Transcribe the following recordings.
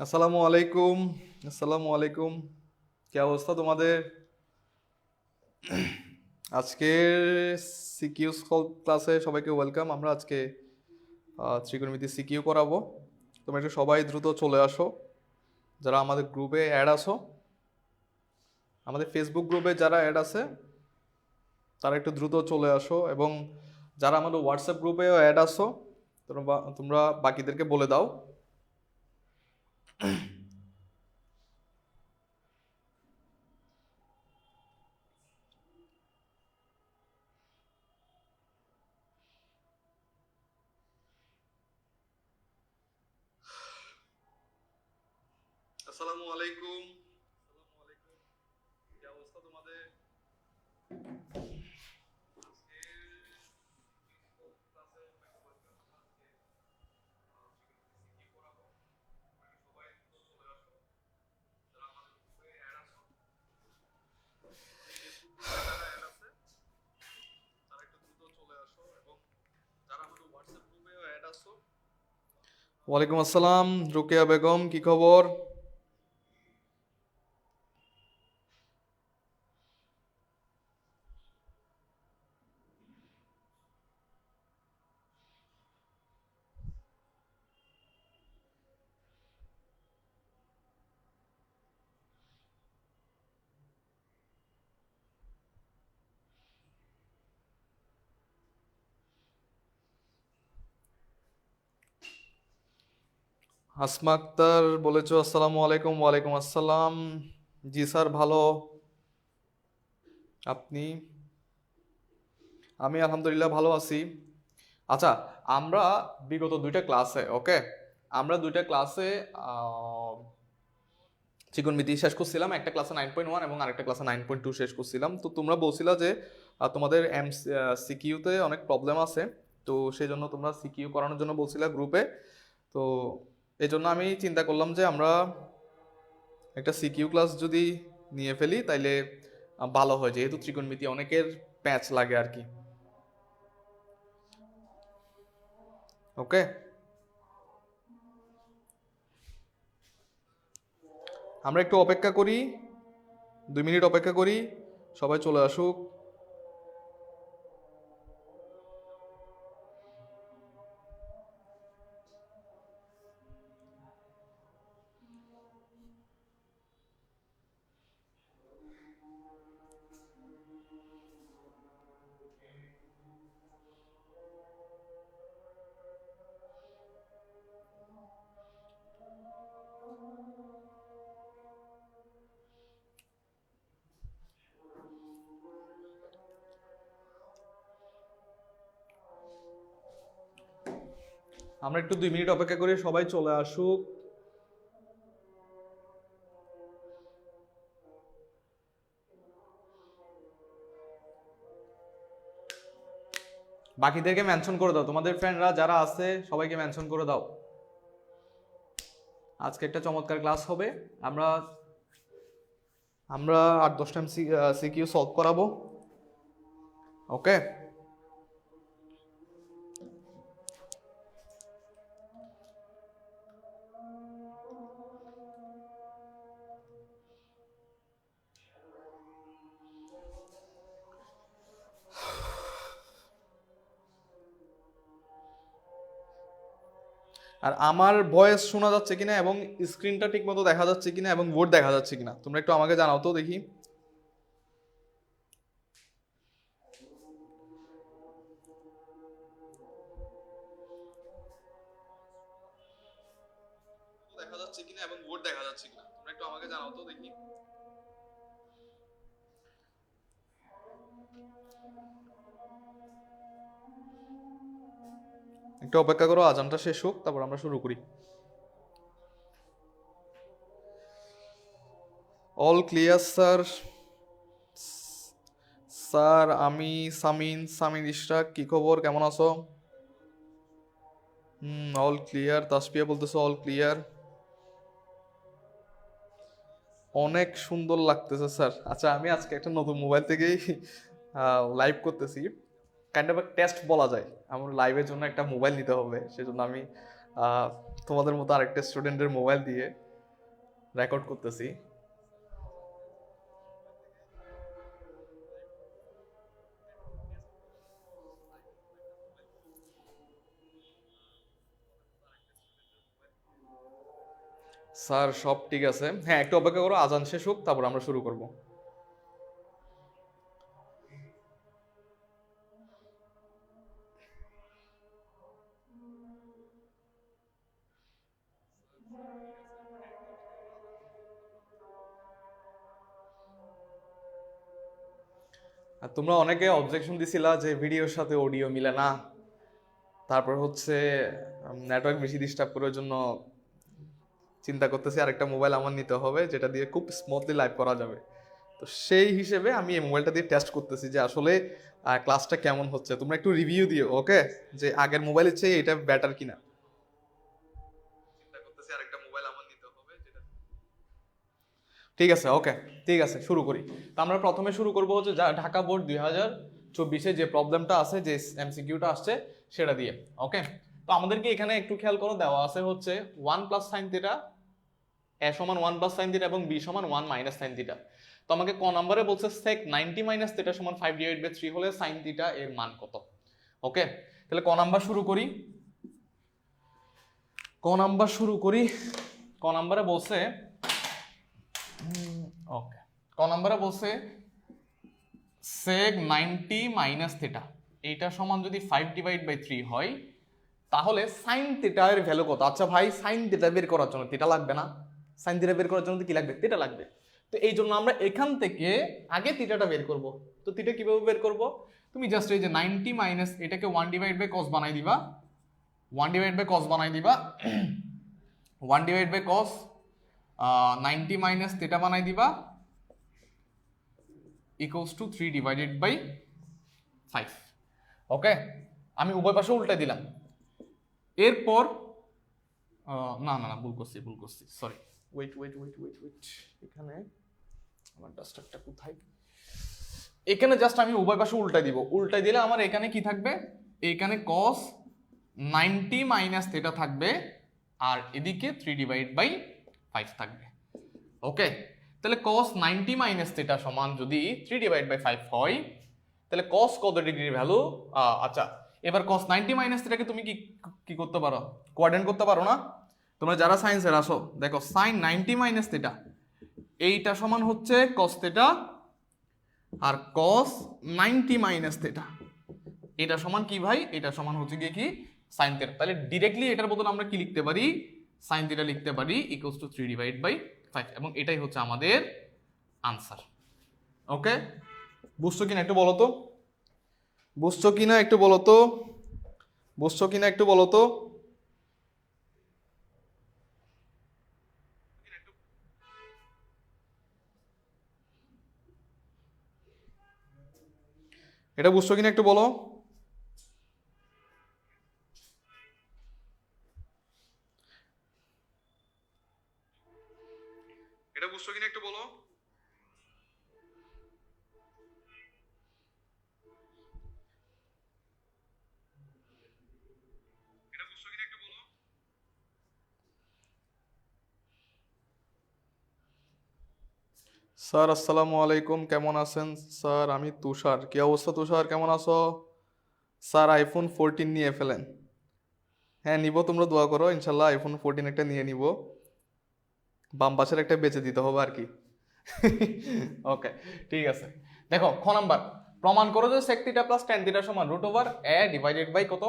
আসসালামু আলাইকুম। আসসালামু আলাইকুম। কি অবস্থা তোমাদের? আজকের সিকিউ ক্লাসে সবাইকে ওয়েলকাম। আমরা আজকে ত্রিকোণমিতি সিকিউ করাবো। তোমরা একটু সবাই দ্রুত চলে আসো, যারা আমাদের গ্রুপে অ্যাড আছো। আমাদের ফেসবুক গ্রুপে যারা অ্যাড আছে তারা একটু দ্রুত চলে আসো, এবং যারা আমাদের হোয়াটসঅ্যাপ গ্রুপেও অ্যাড আছো তোমরা বাকিদেরকে বলে দাও। আসসালামু আলাইকুম। আসসালামু আলাইকুম। কি অবস্থা তোমাদের? ওয়ালাইকুম আসসালাম রোকেয়া বেগম, কি খবর? আসমা আক্তার বলেছো আসসালামু আলাইকুম। ওয়ালাইকুম আসসালাম। জি স্যার, ভালো। আপনি? আমি আলহামদুলিল্লাহ ভালো আছি। আচ্ছা, আমরা বিগত দুইটা ক্লাসে আমরা দুইটা ক্লাসে ত্রিকোণমিতি শেষ করছিলাম। একটা ক্লাসে 9.1 এবং আরেকটা ক্লাসে 9.2 শেষ করছিলাম। তো তোমরা বলছিলা যে তোমাদের সিকিউতে অনেক প্রবলেম আছে, তো সেই জন্য তোমরা সিকিউ করানোর জন্য বলছিলা গ্রুপে। তো এই জন্য আমি চিন্তা করলাম যে আমরা একটা সিকিউ ক্লাস যদি নিয়ে ফেলি তাইলে ভালো হয়, যেহেতু ত্রিকোণমিতি অনেকের প্যাচ লাগে আর কি। ওকে, আমরা একটু অপেক্ষা করি, 2 মিনিট অপেক্ষা করি, সবাই চলে আসুক। আমরা একটু 2 মিনিট অপেক্ষা করি, সবাই চলে আসুক। বাকিদেরকে মেনশন করে দাও, তোমাদের ফ্রেন্ডরা যারা আছে সবাইকে মেনশন করে দাও। আজকে একটা চমৎকার ক্লাস হবে। আমরা আমরা 8-10টা সিকিউ সলভ করাবো। ওকে, আর আমার ভয়েস শোনা যাচ্ছে কিনা এবং স্ক্রিনটা ঠিক মতো দেখা যাচ্ছে কিনা এবং বোর্ড দেখা যাচ্ছে কিনা তোমরা একটু আমাকে জানাও তো দেখি। দেখা যাচ্ছে কিনা এবং বোর্ড দেখা যাচ্ছে কিনা তোমরা একটু আমাকে জানাও তো দেখি। একটু অপেক্ষা করো, আজানটা শেষ হোক, তারপর আমরা শুরু করি। All clear sir. স্যার আমি সামিন, সামিন ইশরাক, কি খবর, কেমন আছো? All clear. তাসপিয়া বলতেছো অল ক্লিয়ার। অনেক সুন্দর লাগতেছে স্যার। আচ্ছা, আমি আজকে একটা নতুন মোবাইল থেকেই লাইভ করতেছি। কাইন্ড অফ টেস্ট বলা যায়। আমার লাইভের জন্য একটা মোবাইল নিতে হবে, সেজন্য আমি তোমাদের মতো আরেকটা স্টুডেন্টের মোবাইল দিয়ে রেকর্ড করতেছি। স্যার সব ঠিক আছে, হ্যাঁ একটু অপেক্ষা করো, আজান শেষ হোক তারপর আমরা শুরু করব। আর তোমরা অনেকে অবজেকশন দিছিলা যে ভিডিওর সাথে অডিও মিলে না, তারপর হচ্ছে নেটওয়ার্ক বেশি ডিস্টার্ব করার জন্য চিন্তা করতেছি আরেকটা মোবাইল আমার নিতে হবে যেটা দিয়ে খুব স্মুথলি লাইভ করা যাবে। তো সেই হিসেবে আমি এই মোবাইলটা দিয়ে টেস্ট করতেছি যে আসলে ক্লাসটা কেমন হচ্ছে। তোমরা একটু রিভিউ দিও, ওকে, যে আগের মোবাইলের চেয়ে এটা বেটার কিনা। চিন্তা করতেছি আরেকটা মোবাইল আমার নিতে হবে যেটা। ঠিক আছে, ওকে, ঠিক আছে, শুরু করি। তো আমরা প্রথমে শুরু করবো হচ্ছে ঢাকা বোর্ড 2024-এ যে প্রবলেমটা আছে, যে এমসিকিউটা আসছে সেটা দিয়ে, ওকে। তো আমাদেরকে এখানে একটু খেয়াল করো, দেওয়া আছে হচ্ছে 1 প্লাস সাইন থিটা, এ সমান 1 প্লাস সাইন থিটা এবং বি সমান 1 মাইনাস সাইন থিটা। তো আমাকে ক নম্বরে বলছে sec 90 মাইনাস থিটা সমান 5/3 হলে সাইন থিটা এর মান কত, ওকে। তাহলে ক নাম্বার শুরু করি, ক নাম্বার শুরু করি। ক নাম্বারে বলছে, ওকে, ক নাম্বারে বলছে sec 90 মাইনাস থিটা এইটা সমান যদি 5/3 হয় তাহলে সাইন থিটা এর ভ্যালু কত। আচ্ছা ভাই, সাইন থিটা বের করার জন্য থিটা লাগবে না? সাইন থিটা বের করার জন্য কি লাগবে? থিটা লাগবে। তো এই জন্য আমরা এখান থেকে আগে থিটাটা বের করব। তো থিটা কিভাবে বের করব? তুমি জাস্ট এই যে 90 মাইনাস এটাকে 1/cos বানাই দিবা, 1/cos বানাই দিবা, 1/cos 90 মাইনাস থিটা বানাই দিবা ইকুয়ালস টু 3/5, ওকে। আমি উভয় পাশে উল্টে দিলাম। এরপর না না না ভুল করছি সরি, ওয়েট, এখানে আমার ডাস্টারটা কোথায়? এখানে জাস্ট আমি উভয় পাশে উল্টাই দিব, উল্টাই দিলে আমার এখানে কি থাকবে? এখানে cos 90 মাইনাস থিটা থাকবে আর এদিকে 3/5 থাকবে, ওকে। তাহলে cos 90 মাইনাস থিটা সমান যদি 3/5 হয় তাহলে cos কত ডিগ্রির ভ্যালু? আচ্ছা, এবার cos 90 মাইনাস থিটাকে তুমি কি করতে পারো? কোয়াড্রেন্ট করতে পারো না? তোমরা যারা সায়েন্সের আসো দেখো sin 90 মাইনাস থিটা এইটা সমান হচ্ছে cos থিটা আর cos 90 মাইনাস থিটা এটা সমান কি ভাই? এটা সমান হচ্ছে গিয়ে কি sin থিটা। তাহলে ডিরেক্টলি এটার বদলে আমরা কি লিখতে পারি? sin থিটা লিখতে পারি ইকুয়ালস টু 3/5 এবং এটাই হচ্ছে আমাদের আনসার, ওকে। বুঝছো কিনা একটু বলো তো, বুঝছো কিনা একটু বলো তো, বুঝছো কিনা একটু বলো তো। এটা বুঝছো কিনা একটু বলো। এটা বুঝছো কিনা একটু বলো। এটা বুঝছো কিনা একটু বলো। স্যার আসসালামু আলাইকুম, কেমন আছেন স্যার? আমি তুষার। কি অবস্থা তুষার, কেমন আছো? স্যার আইফোন 14 নিয়ে ফেলেন। হ্যাঁ নিব, তোমরা দোয়া করো, ইনশাল্লাহ আইফোন 14 একটা নিয়ে নিব। বাম পাশের একটা বেচে দিতে হবে আর কি। ওকে, ঠিক আছে। দেখো খ নাম্বার, প্রমাণ করো যে sec theta plus tan theta সমান √a ডিভাইডেড বাই কত?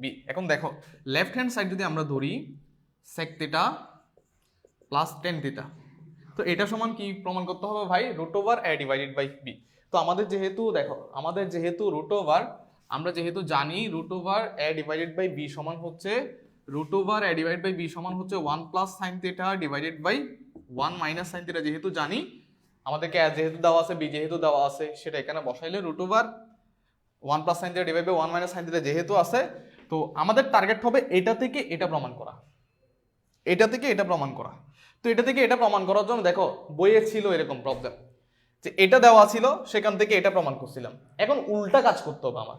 b। এখন দেখো লেফট হ্যান্ড সাইড যদি আমরা ধরি sec theta plus tan theta, তো এটা সমান কি প্রমাণ করতে হবে ভাই? √a divided by b। তো আমাদের যেহেতু দেখো, আমাদের যেহেতু আমরা যেহেতু জানি √a ডিভাইডেড বাই b সমান হচ্ছে √a ডিভাইডেড বাই b সমান হচ্ছে 1 plus sine theta divided by 1 minus sine theta, যেহেতু জানি আমাদেরকে যেহেতু দেওয়া আছে b যেহেতু দেওয়া আছে সেটা এখানে বসাইলে √1 plus sine theta divide by 1 minus sine theta যেহেতু আছে, তো আমাদের টার্গেট হবে এটা থেকে এটা প্রমাণ করা, এটা থেকে এটা প্রমাণ করা। তো এটা থেকে এটা প্রমাণ করার জন্য দেখো বইয়ে ছিল এরকম প্রবলেম যে এটা দেওয়া ছিল সেখান থেকে এটা প্রমাণ করছিলাম। এখন উল্টা কাজ করতে হবে আমার,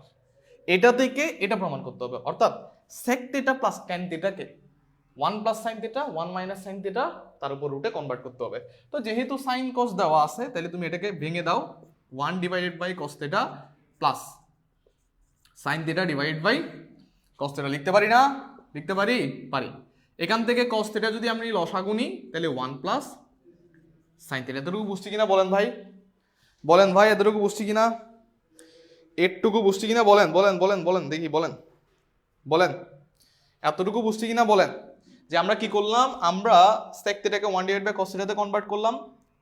এটা থেকে এটা প্রমাণ করতে হবে, অর্থাৎ sec theta plus tan থিটাকে 1 plus sine theta 1 minus sine theta তার উপর রুটে কনভার্ট করতে হবে। তো যেহেতু সাইন কস দেওয়া আছে তাহলে তুমি এটাকে ভেঙে দাও 1 divided by cos theta plus sine theta divided by cos theta লিখতে পারি না? লিখতে পারি? পারি। এখান থেকে কস থিটা যদি আমি লসাগু নিই তাহলে 1 প্লাস সাইন থিটা। এতটুকু বুঝছি কিনা বলেন ভাই? বলেন ভাই এতটুকু বুঝছি কিনা? এটুকু বুঝছি কিনা বলেন বলেন বলেন বলেন দেখি বলেন বলেন এতটুকু বুঝছি কিনা বলেন? যে আমরা কি করলাম, আমরা sec থিটাকে 1 ডিভাইড বাই cos থিটাতে কনভার্ট করলাম,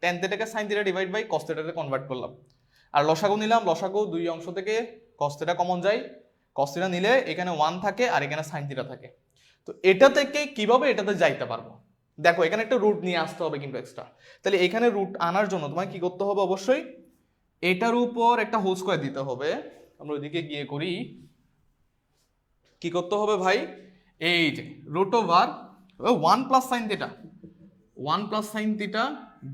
tan থিটাকে sin থিটা ডিভাইড বাই cos থিটাতে কনভার্ট করলাম, আর লসাগু নিলাম, লসাগু দুই অংশ থেকে cos থিটা কমন যায়, cos থিটা নিলে এখানে 1 থাকে আর এখানে sin থিটা থাকে। তো এটা থেকে কিভাবে এটাতে যাইতে পারবো? দেখো এখানে একটা রুট নিয়ে আসতে হবে কিন্তু এক্সট্রা। তাহলে এখানে রুট আনার জন্য তোমাকে কি করতে হবে? অবশ্যই এটার উপর একটা হোল স্কয়ার দিতে হবে। আমরা ওইদিকে গিয়ে করি, কি করতে হবে ভাই? এই যে root over 1 plus sine theta 1 plus sine theta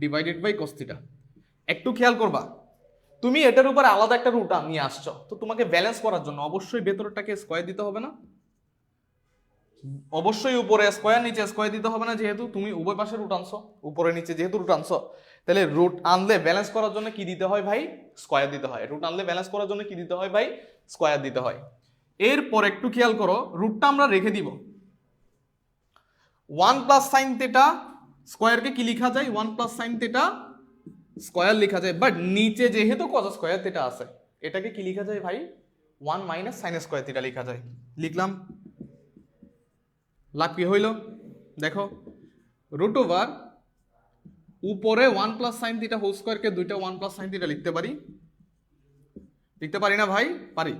divided by cos theta. একটু খেয়াল করবা, তুমি এটার উপর আলাদা একটা রুট নিয়ে আসছো, তো তোমাকে ব্যালেন্স করার জন্য অবশ্যই ভেতরটাকে স্কয়ার দিতে হবে না? অবশ্যই উপরে স্কয়ার নিচে স্কয়ার দিতে হবে না? যেহেতু তুমি উভয় পাশে রুট আনছো, উপরে নিচে যেহেতু রুট আনছো, তাহলে রুট আনলে ব্যালেন্স করার জন্য কি দিতে হয় ভাই? স্কয়ার দিতে হয়। রুট আনলে ব্যালেন্স করার জন্য কি দিতে হয় ভাই? স্কয়ার দিতে হয়। এরপর একটু খেয়াল করো, রুটটা আমরা রেখে দিব। 1 প্লাস সাইন থিটা স্কয়ারকে কি লেখা যায়? 1 প্লাস সাইন থিটা স্কয়ার লেখা যায়, বাট নিচে যেহেতু cos স্কয়ার থিটা আছে, এটাকে কি লেখা যায় ভাই? 1 মাইনাস সাইন স্কয়ার থিটা লেখা যায়। লিখলাম, লাভ কি হইল? দেখো রুট ওভার উপরে 1 প্লাস সাইন থিটা হোল স্কয়ারকে দুইটা 1 প্লাস সাইন থিটা লিখতে পারি, লিখতে পারি না ভাই? পারি।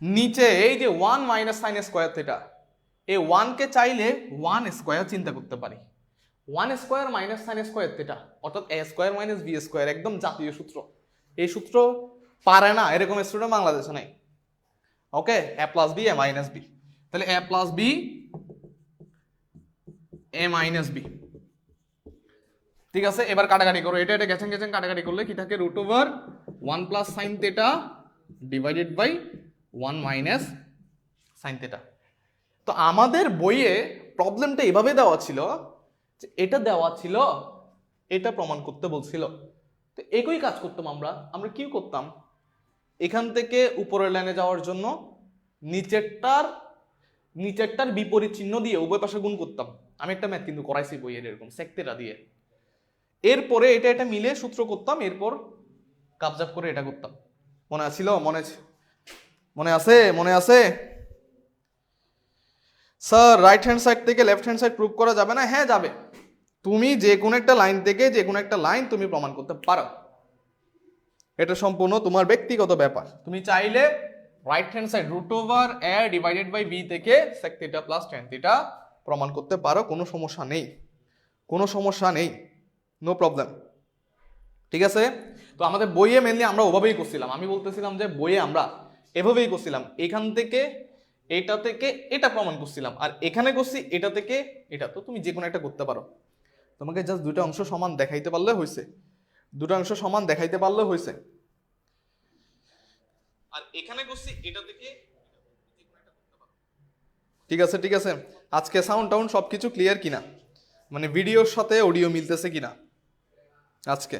নিচে এই যে 1 মাইনাস সাইন স্কয়ার থিটা, এই 1 কে চাইলে 1 স্কয়ার চিন্তা করতে পারি। 1 square minus sine square theta অর্থাৎ a square minus b square, একদম জাতীয় সূত্র। এই সূত্র পারে না এরকম স্টুডেন্ট বাংলাদেশে নাই। ওকে, a plus b a minus b, তাহলে a plus b a minus b। ঠিক আছে, এবার কাটাকাটি করো, এটা গেছেন গেছেন কাটাকাটি করলে কি থাকে? Root over 1 plus sine theta divided by 1 minus sine theta. তো আমাদের বইয়ে প্রবলেমটা এভাবে দেওয়া ছিল যে এটা দেওয়া ছিল, এটা প্রমাণ করতে বলছিল। তো একই কাজ করতাম আমরা কি করতাম? এখান থেকে উপরের লাইনে যাওয়ার জন্য নিচেরটার বিপরীত চিহ্ন দিয়ে উভয় পাশে গুণ করতাম। আমি একটা ম্যাথ কিন্তু করাইছি বইয়ের এরকম sec থিটা দিয়ে। এরপরে এটা মিলে সূত্র করতাম, এরপর কাবজাব করে এটা করতাম। মনে আছিল? মনে আছে? মনে আছে? স্যার রাইট হ্যান্ড সাইড থেকে লেফট হ্যান্ড সাইড প্রুভ করা যাবে না? হ্যাঁ যাবে। তুমি যে কোনো একটা লাইন থেকে যে কোনো একটা লাইন তুমি প্রমাণ করতে পারো, এটা সম্পূর্ণ তোমার ব্যক্তিগত ব্যাপার। তুমি চাইলে right hand side root over a divided by b থেকে sec theta plus tan theta প্রমাণ করতে পারো, কোনো সমস্যা নেই, কোনো সমস্যা নেই, নো প্রবলেম। ঠিক আছে, তো আমাদের বইয়ে মেনলি আমরা ওভাবেই করছিলাম। আমি বলতেছিলাম যে বইয়ে আমরা এভাবেই করছিলাম, এখান থেকে এটা থেকে এটা প্রমাণ করছিলাম, আর এখানে করছি এটা থেকে এটা। তো তুমি যে কোনো একটা করতে পারো, তোমাকে জাস্ট দুইটা অংশ সমান দেখাইতে পারলে হয়েছে, দুটো অংশ সমান দেখাইতে পারলে হয়েছে। আর এখানে করছি এটা থেকে ঠিক আছে। ঠিক আছে, আজকে সাউন্ড টাউন্ড সবকিছু ক্লিয়ার কিনা, মানে ভিডিওর সাথে অডিও মিলতেছে কিনা আজকে?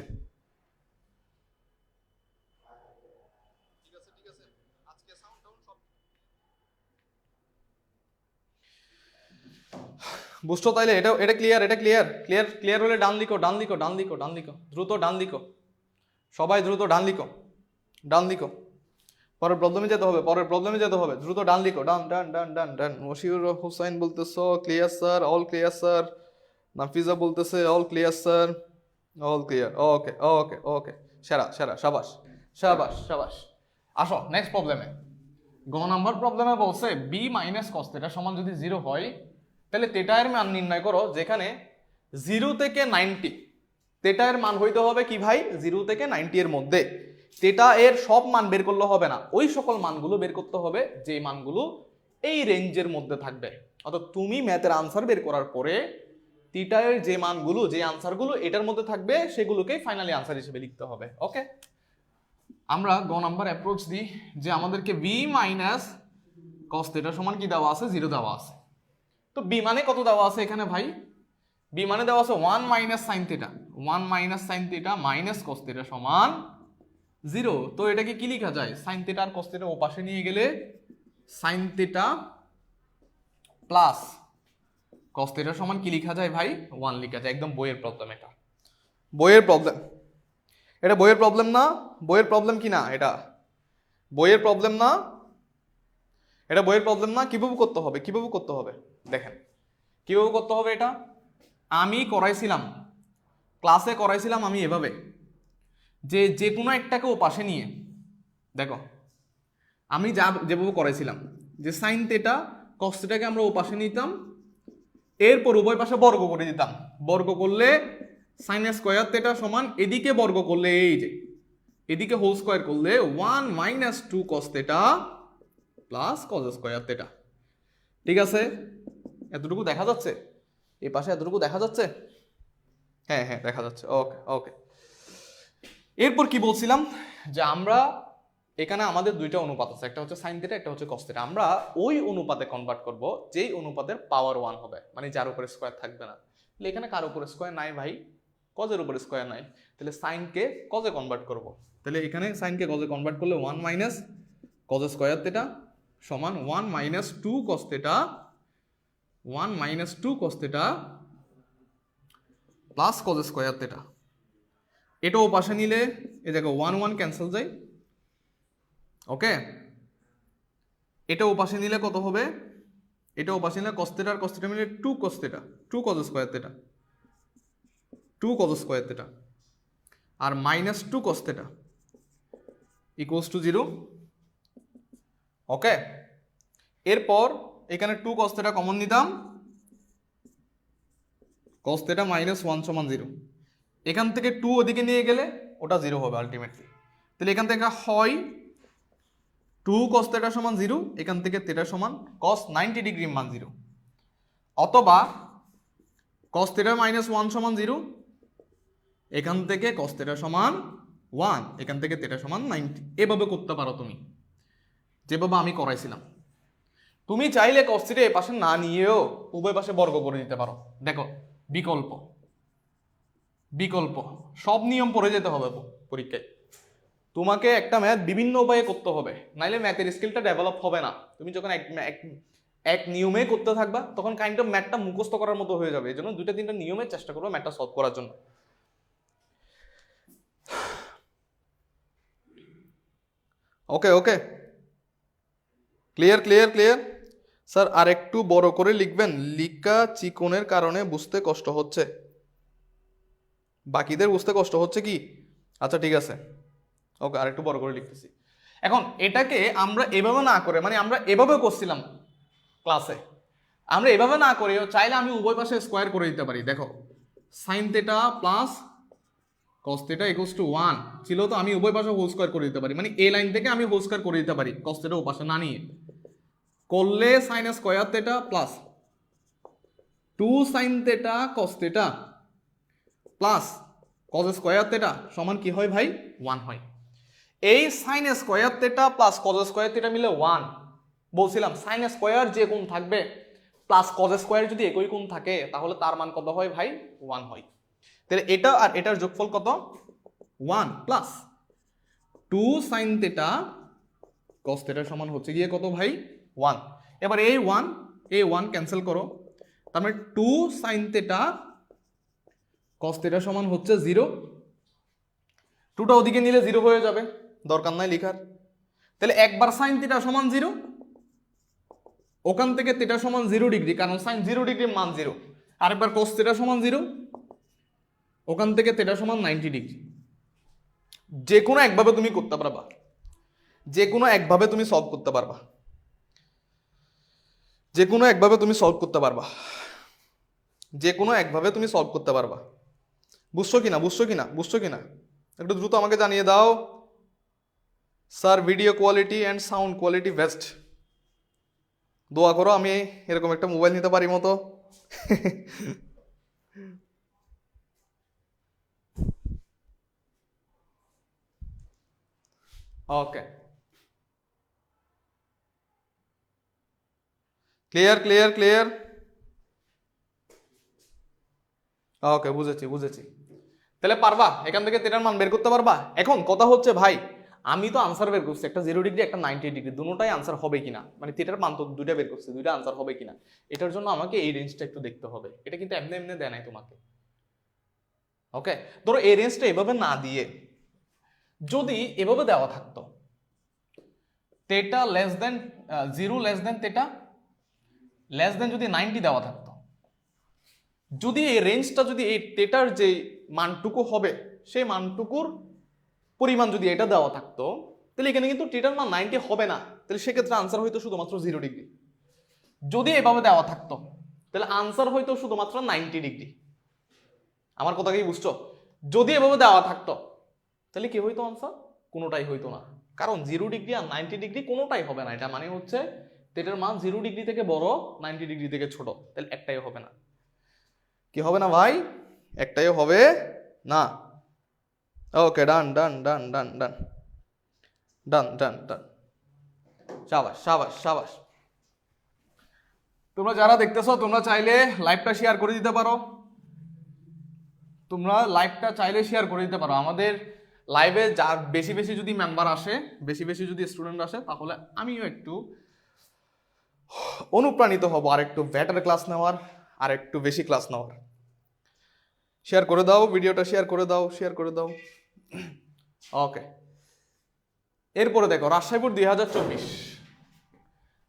বুঝছো? তাইলে এটা ক্লিয়ার, এটা ক্লিয়ার ক্লিয়ার ক্লিয়ার হলে ডান লিখো, ডান লিখো, ডান লিখো, ডান লিখো, দ্রুত ডান লিখো, সবাই দ্রুত ডান লিখো, ডান লিখো। পরের প্রবলেমে যেতে হবে, পরের প্রবলেমে যেতে হবে, দ্রুত ডান লিখো, ডান ডান ডান ডান ডান। মশিউর হোসাইন বলতেছো clear sir, all clear sir. Nafiza বলতেছে all clear sir, all clear. Okay okay okay, সেরা সেরা, সাবাস সাবাস সাবাস। আসো নেক্সট প্রবলেমে। গ নাম্বার প্রবলেমে বলছে b মাইনাস কস থিটা সমান যদি 0 হয়, তাহলে থিটা এর মান নির্ণয় করো যেখানে 0 থেকে 90। থিটা এর মান হইতে হবে কি ভাই? 0 থেকে 90 এর মধ্যে। থিটা এর সব মান বের করলে হবে না, ওই সকল মানগুলো বের করতে হবে যে মানগুলো এই রেঞ্জের মধ্যে থাকবে। অর্থাৎ তুমি ম্যাথের আনসার বের করার পরে থিটা এর যে মানগুলো, যে আনসারগুলো এটার মধ্যে থাকবে, সেগুলোকেই ফাইনালি আনসার হিসেবে লিখতে হবে। ওকে, আমরা গ নাম্বার অ্যাপ্রোচ দিই যে আমাদেরকে b মাইনাস কস থিটা সমান কি দেওয়া আছে? 0 দেওয়া আছে। তো বি মানে কত দেওয়া আছে এখানে ভাই? বি মানে দেওয়া আছে 1 minus sine theta, 1 minus sine theta minus cos theta সমান 0। তো এটাকে কি লেখা যায়? সাইন থিটা আর কস থিটা ওপাশে নিয়ে গেলে sine theta plus cos theta সমান কি লেখা যায় ভাই? 1 লেখা যায়। একদম বইয়ের প্রবলেম এটা, বইয়ের প্রবলেম। এটা বইয়ের প্রবলেম না? বইয়ের প্রবলেম কি না? এটা বইয়ের প্রবলেম না? এটা বইয়ের প্রবলেম না? কিভাবে করতে হবে, কিভাবে করতে হবে দেখেন, কিভাবে করতে হবে এটা আমি করাইছিলাম, ক্লাসে করাইছিলাম আমি এভাবে, যে কোনো একটাকে ও পাশে নিয়ে দেখো, আমি যেভাবে করাইছিলাম যে সাইন থিটা কস থিটাকে আমরা ও পাশে নিতাম, এরপর উভয় পাশে বর্গ করে দিতাম। বর্গ করলে সাইন স্কোয়ার থিটা সমান এদিকে বর্গ করলে এই যে এদিকে হোল স্কোয়ার করলে 1 মাইনাস 2 কস theta plus cos square theta. ঠিক আছে, এতটুকু দেখা যাচ্ছে? এই পাশে এতটুকু দেখা যাচ্ছে? হ্যাঁ হ্যাঁ দেখা যাচ্ছে। ওকে ওকে। এরপর কি বলছিলাম, যে আমরা এখানে আমাদের দুইটা অনুপাত আছে, একটা হচ্ছে সাইন থিটা, একটা হচ্ছে কস থিটা। আমরা ওই অনুপাতে কনভার্ট করব যেই অনুপাতের পাওয়ার 1 হবে, মানে যার উপরে স্কোয়ার থাকবে না। তাহলে এখানে কার উপরে স্কোয়ার নাই ভাই? কজের উপরে স্কোয়ার নাই। তাহলে সাইনকে কজে কনভার্ট করব। তাহলে এখানে সাইনকে কজে কনভার্ট করলে 1 মাইনাস কজ স্কোয়ার থিটা সমান 1 মাইনাস 2 কস থিটা, 1 মাইনাস 2 কস theta plus cos square theta. এটাও পাশে নিলে এই দেখো 1 1 ক্যান্সেল যায়। ওকে, এটা ওপাশে নিলে কত হবে? এটা ওপাশে নিলে cos থিটা আর cos থিটা মিলে 2 cos theta, 2 cos square theta, 2 cos square theta আর minus 2 cos theta equals to 0। Okay, এরপর এখানে 2 cos থিটা কমন নিতাম, cos থিটা মাইনাস 1 সমান 0। এখান থেকে 2 ওদিকে নিয়ে গেলে ওটা 0 হবে আলটিমেটলি। তাহলে এখান থেকে হয় 2 cos থিটা সমান 0, এখান থেকে থিটা সমান cos 90 ডিগ্রি মান 0, অথবা cos থিটা মাইনাস 1 সমান 0, এখান থেকে cos থিটা সমান 1, এখান থেকে থিটা সমান 90। এভাবে করতে পারো তুমি, যেভাবে আমি করাইছিলাম। তুমি চাইলে cos থিটা এই পাশে না নিয়েও উভয় পাশে বর্গ করে দিতে পারো। দেখো বিকল্প, বিকল্প সব নিয়ম পড়ে যেতে হবে পরীক্ষায়। তোমাকে একটা ম্যাথ বিভিন্ন উপায়ে করতে হবে, নাইলে ম্যাথের স্কিলটা ডেভেলপ হবে না। তুমি যখন এক নিয়মে করতে থাকবা তখন কাইন্ড অফ ম্যাথটা মুখস্থ করার মতো হয়ে যাবে। এই জন্য 2-3টা নিয়মে চেষ্টা করবো ম্যাথটা সলভ করার জন্য। ওকে ওকে, ক্লিয়ার ক্লিয়ার ক্লিয়ার। স্যার আর একটু বড় করে লিখবেন, লিকা চিকনের কারণে বুঝতে কষ্ট হচ্ছে। বাকিদের বুঝতে কষ্ট হচ্ছে কি? আচ্ছা ঠিক আছে, ওকে আর একটু বড় করে লিখতেছি। এখন এটাকে আমরা এভাবে না করে, মানে আমরা এভাবে করছিলাম ক্লাসে, আমরা এভাবে না করেও চাইলে আমি উভয় পাশে স্কোয়ার করে দিতে পারি। দেখো sine theta plus cos theta equals two 1 ছিল, তো আমি উভয় পাশে হোল স্কোয়ার করে দিতে পারি, মানে এই লাইন থেকে আমি হোল স্কোয়ার করে দিতে পারি cos থিটা ও পাশে না নিয়ে। করলে sine square theta plus 2 sine theta cos theta plus cos square theta সমান কি হয় ভাই? 1 হয়। এই sine square theta plus cos square theta মিলে 1। বলছিলাম সাইন স্কোয়ার যে কোণ থাকবে প্লাস cos স্কোয়ার যদি একই কোণ থাকে তাহলে তার মান কত হয় ভাই? 1 হয়। তাহলে এটা আর এটার যোগফল কত? 1 plus 2 sine theta cos theta সমান হচ্ছে গিয়ে কত ভাই? 1। এবার এই 1 ক্যান্সেল করো, তার মানে 2 সাইন থিটা cos থিটা সমান হচ্ছে 0। 2টা ওদিকে নিলে 0 হয়ে যাবে, দরকার নাই লেখার। তাহলে একবার সাইন থিটা সমান 0, ওখান থেকে থিটা সমান 0 ডিগ্রি, কারণ সাইন 0 ডিগ্রির মান 0। আরেকবার cos থিটা সমান 0, ওখান থেকে থিটা সমান 90 ডিগ্রি। যে কোনো একভাবে তুমি করতে পারবা, যে কোনো একভাবে তুমি সলভ করতে পারবা, যে কোনো একভাবে তুমি সলভ করতে পারবা, যে কোনো একভাবে তুমি সলভ করতে পারবা। বুঝছো কিনা, বুঝছো কিনা, বুঝছো কিনা? একটু দ্রুত আমাকে জানিয়ে দাও। Sir video quality and sound quality best. দোয়া করো আমি এরকম একটা মোবাইল নিতে পারি মতো। ওকে, ক্লিয়ার ক্লিয়ার ক্লিয়ার। ওকে, বুঝেছি বুঝেছি। তাহলে পারবা এখান থেকে তেটার মান বের করতে পারবা? এখন কথা হচ্ছে ভাই, আমি তো আনসার বের করছি, একটা 0 ডিগ্রি একটা 90 ডিগ্রি, দুটোটাই আনসার হবে কিনা, মানে তেটার মান তো দুইটা বের করছি, দুইটা আনসার হবে কিনা, এটার জন্য আমাকে এই রেঞ্জটা একটু দেখতে হবে। এটা কিন্তু এমনি এমনি দেয় নাই তোমাকে। ওকে, ধরো এই রেঞ্জটা এভাবে না দিয়ে যদি এভাবে দেওয়া থাকতো, theta less than 0 less than theta less than যদি 90 দেওয়া থাকতো, যদি এই রেঞ্জটা যদি এই তেটার যে মানটুকু হবে সেই মানটুকুর পরিমাণ যদি এটা দেওয়া থাকতো, তাহলে এখানে কিন্তু টেটার মান 90 হবে না, তাহলে সেক্ষেত্রে আনসার হয়তো শুধুমাত্র 0 ডিগ্রি। যদি এভাবে দেওয়া থাকতো তাহলে আনসার হয়তো শুধুমাত্র 90 ডিগ্রি। আমার কথা কি বুঝছো? যদি এভাবে দেওয়া থাকতো তাহলে কি হইতো আনসার? কোনোটাই হইতো না, কারণ 0 ডিগ্রি আর 90 ডিগ্রি কোনোটাই হবে না। এটা মানে হচ্ছে তেটার মান 0 ডিগ্রি থেকে বড়, 90 ডিগ্রি থেকে ছোট, তাহলে একটাই হবে না। কি হবে না ভাই? একটাই হবে না। ওকে, ডান ডান ডান ডান ডান ডান ডান ডান। শাবাশ শাবাশ শাবাশ। তোমরা যারা দেখতেছো তোমরা চাইলে লাইভটা শেয়ার করে দিতে পারো, তোমরা লাইভটা চাইলে শেয়ার করে দিতে পারো। আমাদের লাইভে যার বেশি বেশি যদি মেম্বার আসে, বেশি বেশি যদি স্টুডেন্ট আসে, তাহলে আমিও একটু অনুপ্রাণিত হব আর একটু বেটার ক্লাস নেওয়ার, আর একটু বেশি ক্লাস নেওয়ার। শেয়ার করে দাও ভিডিওটা, শেয়ার করে দাও, শেয়ার করে দাও। ওকে, এরপরে দেখো রাজশাহী বোর্ড 2024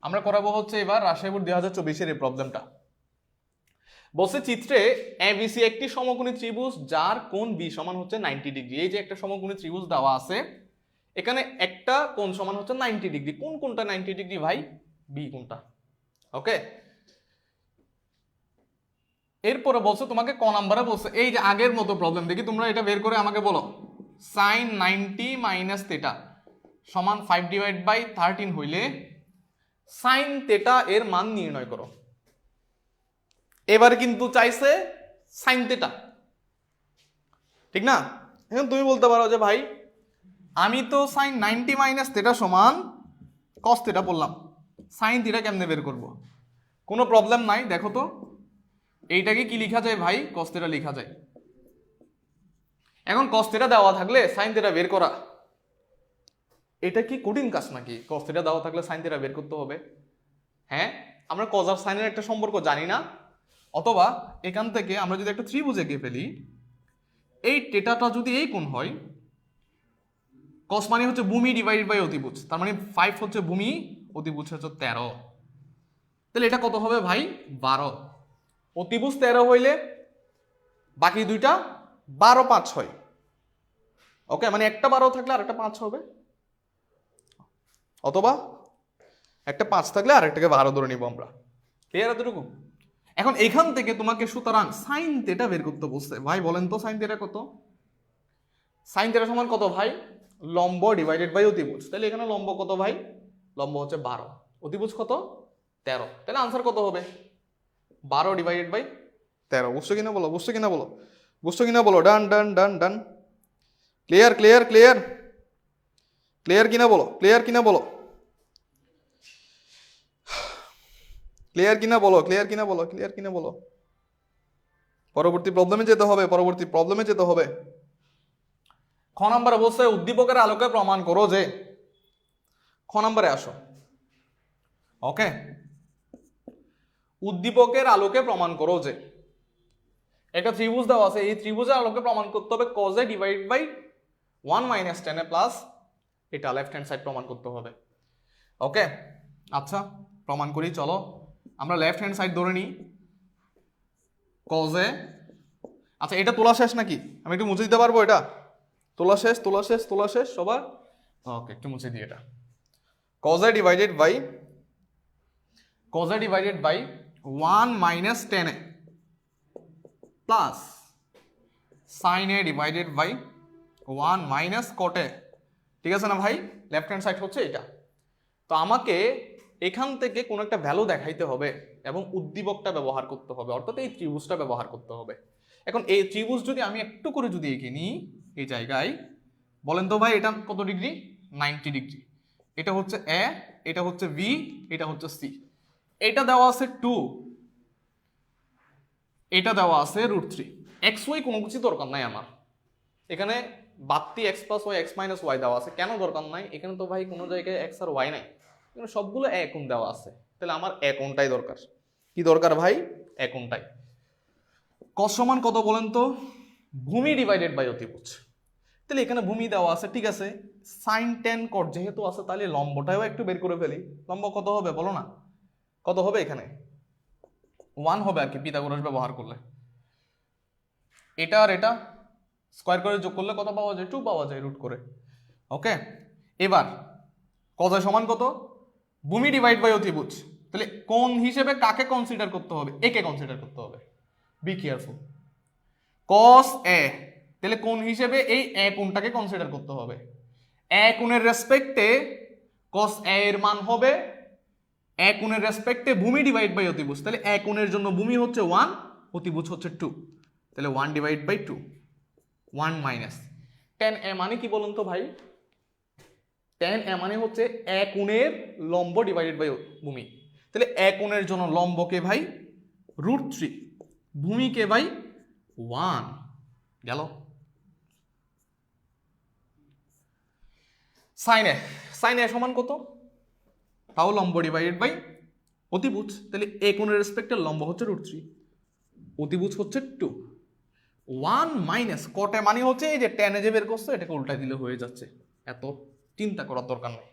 আমরা করাবো হচ্ছে এবার রাজশাহী বোর্ড 2024-এর এই প্রবলেমটা। বলছে চিত্রে এবিসি একটি সমকোণী ত্রিভুজ যার কোণ বি সমান হচ্ছে 90 ডিগ্রি। এই যে একটা সমকোণী ত্রিভুজ দেওয়া আছে, এখানে একটা কোণ সমান হচ্ছে 90 ডিগ্রি। কোন কোণটা 90 ডিগ্রি ভাই? বি কোণটা। ওকে, এরপরে বলছে তোমাকে ক নাম্বারে বলছে এই যে আগের মতো প্রবলেম, দেখি তোমরা এটা বের করে আমাকে বলো। সাইন 90 মাইনাস তেটা সমান 5/13 হইলে সাইন তেটা এর মান নির্ণয় করো। এবার কিন্তু চাইছে সাইন তেটা, ঠিক না? এখন তুমি বলতে পারো যে ভাই আমি তো সাইন 90 মাইনাস তেটা সমান কস তেটা বললাম, সাইন তেটা কেমনে বের করব? কোনো প্রবলেম নাই, দেখো তো এইটাকে কি লেখা যায় ভাই? কস তেটা লেখা যায়। এখন কস তেটা দেওয়া থাকলে সাইন তেটা বের করা, এটা কি কঠিন কাজ নাকি? কস তেটা দেওয়া থাকলে সাইন তেটা বের করতে হবে? হ্যাঁ, আমরা কজ আর সাইনের একটা সম্পর্ক জানি না, অথবা এখান থেকে আমরা যদি একটা ত্রিভুজ এঁকে ফেলি, এই টেটাটা যদি এই কোণ হয়, কস মানে হচ্ছে ভূমি ডিভাইডেড বাই অতিভুজ, তার মানে 5 হচ্ছে ভূমি, অতিভুজ হচ্ছে 13, তাহলে এটা কত হবে ভাই? 12। অতিভুজ 13 হইলে বাকি দুইটা 12 5 হয়। ওকে, মানে একটা 12 থাকলে আর একটা 5 হবে, অথবা একটা 5 থাকলে আর একটাকে 12 ধরে নিব আমরা। ক্লিয়ার এতটুকু? এখন এখান থেকে তোমাকে সুতরাং সাইন তেটা বের করতে বলছে। ভাই বলেন তো সাইন তেটা কত? সাইন তেটা সমান কত ভাই? লম্ব ডিভাইডেড বাই অতিভুজ। তাহলে এখানে লম্ব কত ভাই? লম্ব হচ্ছে 12, অতিভুজ কত? 13। তাহলে আনসার কত হবে? 12 ডিভাইডেড বাই 13। বুঝছো কিনা বলো, বুঝছো কিনা বলো, বুঝছো কিনা বলো। ডান ডান ডান ডান। ক্লিয়ার ক্লিয়ার ক্লিয়ার ক্লিয়ার কিনা বলো, ক্লিয়ার কিনা বলো, ক্লিয়ার কিনা বলো, ক্লিয়ার কিনা বলো, ক্লিয়ার কিনা বলো। পরবর্তী প্রবলেমে যেতে হবে, পরবর্তী প্রবলেমে যেতে হবে। খ নাম্বারে বলছে উদ্দীপকের আলোকে প্রমাণ করো যে, খ নাম্বারে আসো। ওকে, উদ্দীপকের আলোকে প্রমাণ করো যে একটা ত্রিভুজ দেওয়া আছে, এই ত্রিভুজের আলোকে প্রমাণ করতে হবে cos a divided by 1 minus tan a plus এটা লেফট হ্যান্ড সাইড প্রমাণ করতে হবে। ওকে, আচ্ছা প্রমাণ করি, চলো আমরা লেফট হ্যান্ড সাইড ধরে নিই। cos a, আচ্ছা এটা তোলা শেষ নাকি? আমি একটু মুছে দিতে পারবো? এটা তোলা শেষ, তোলা শেষ, তোলা শেষ সবার? ওকে, একটু মুছে দিই এটা। cos a divided by 1 minus tan a plus sin a divided by 1 minus cot a। ঠিক আছে না ভাই? লেফট হ্যান্ড সাইড হচ্ছে এটা। তো আমাকে এখান থেকে কোন একটা ভ্যালু দেখাইতে হবে এবং উদ্দীপকটা ব্যবহার করতে হবে, অর্থাৎ এই ত্রিভুজটা ব্যবহার করতে হবে। এখন এই ত্রিভুজ যদি আমি একটু করে যদি এঁকে নিই এই জায়গায়, বলেন তো ভাই এটা কত ডিগ্রি? 90 ডিগ্রি। এটা হচ্ছে এ, এটা হচ্ছে বি, এটা হচ্ছে সি। এটা দেওয়া আছে 2, এটা দেওয়া আছে √3, এক্স ওয়াই কোনো কিছু দরকার নাই আমার, এখানে বাড়তি x plus y x minus y দেওয়া আছে, কেন দরকার নাই? এখানে তো ভাই কোনো জায়গায় এক্স আর ওয়াই নাই, এখানে সবগুলো এক কোণ দেওয়া আছে, তাহলে আমার এক কোণটাই দরকার। কি দরকার ভাই? এক কোণটাই। কস সমান কত বলেন তো? ভূমি ডিভাইডেড বাই অতিভুজ। তাহলে এখানে ভূমি দেওয়া আছে, ঠিক আছে, সাইন টেন কট যেহেতু আছে তাহলে লম্বটাও একটু বের করে ফেলি। লম্ব কত হবে বলো না? কত হবে? এখানে 1 হবে আর কি, পিথাগোরাস ব্যবহার করলে। এটা আর এটা স্কয়ার করে যোগ করলে কত পাওয়া যায়? 2 পাওয়া যায় রুট করে। ওকে, এবার কজ সমান কত? ভূমি ডিভাইড বাই অতিভুজ। তাহলে কোণ হিসেবে কাকে কনসিডার করতে হবে? এ কে কনসিডার করতে হবে। Be careful. কস এ, তাহলে কোণ হিসেবে এই এ কোণটাকে কনসিডার করতে হবে। এ কোণের রেসপেক্টে কস এ এর মান হবে এ কোণের রেসপেক্টে ভূমি ডিভাইড বাই অতিভুজ। তাহলে এ কোণের জন্য ভূমি হচ্ছে 1, অতিভুজ হচ্ছে 2, তাহলে 1 ডিভাইড বাই 2, 1 মাইনাস টেন এ মানে কি বলুন তো ভাই? টেন এ মানে হচ্ছে এ কোণের লম্ব ডিভাইডেড বাই ভূমি। তাহলে এ কোণের জন্য লম্বকে ভাই √3, ভূমিকে ভাই 1 গেল। সাইন এ সমান কত? তাও লম্ব ডিভাইডেড বাই অতিভুজ। তাহলে এ কোণের রেসপেক্টে লম্ব হচ্ছে √3, অতিভুজ হচ্ছে 2, 1 মাইনাস কটে মানে হচ্ছে এই যে টেনে যে বের করছে এটাকে উল্টাই দিলে হয়ে যাচ্ছে, এত চিন্তা করার দরকার নেই।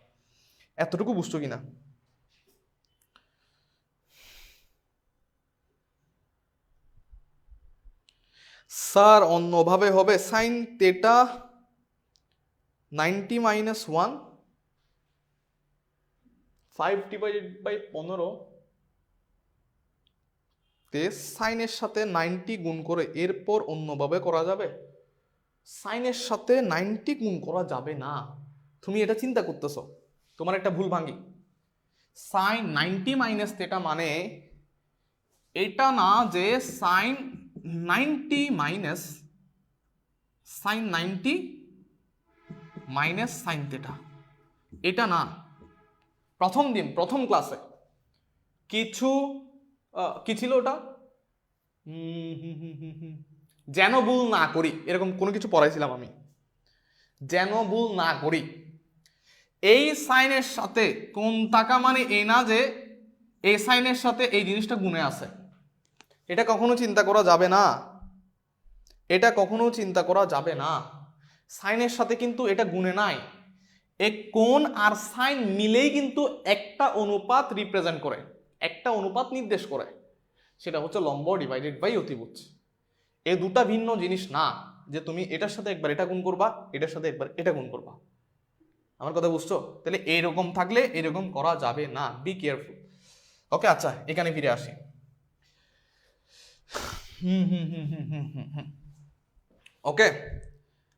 এতটুকু বুঝছো কিনা? স্যার অন্যভাবে হবে। Sine theta 90 minus 1, 5 divided by 15 তে সাইনের সাথে 90 গুণ করে এরপর অন্যভাবে করা যাবে? সাইনের সাথে 90 গুণ করা যাবে না। তুমি এটা চিন্তা করতেছো, তোমার একটা ভুল ভাঙি। সাইন 90 মাইনাস থেটা মানে এটা না যে sine 90 minus sine 90 minus sine theta, এটা না। প্রথম ক্লাসে কিছু কি ছিল ওটা, যেন ভুল না করি এরকম কোনো কিছু পড়াইছিলাম আমি, যেন ভুল না করি। এই সাইনের সাথে কোন থাকা মানে এই না যে এই সাইনের সাথে এই জিনিসটা গুণে আছে, এটা কখনো চিন্তা করা যাবে না, এটা কখনো চিন্তা করা যাবে না। সাইনের সাথে কিন্তু এটা গুণে নাই, এই কোণ আর সাইন মিলেই কিন্তু একটা অনুপাত রিপ্রেজেন্ট করে, একটা অনুপাত নির্দেশ করে, সেটা হচ্ছে লম্ব ডিভাইডেড বাই অতিভুজ। এই দুটা ভিন্ন জিনিস না যে তুমি এটার সাথে একবার এটা গুণ করবা, এটার সাথে একবার এটা গুণ করবা। আমার কথা বুঝছো? তাহলে এইরকম থাকলে এরকম করা যাবে না, বি কেয়ারফুল। ওকে, আচ্ছা এখানে ফিরে আসি। ওকে,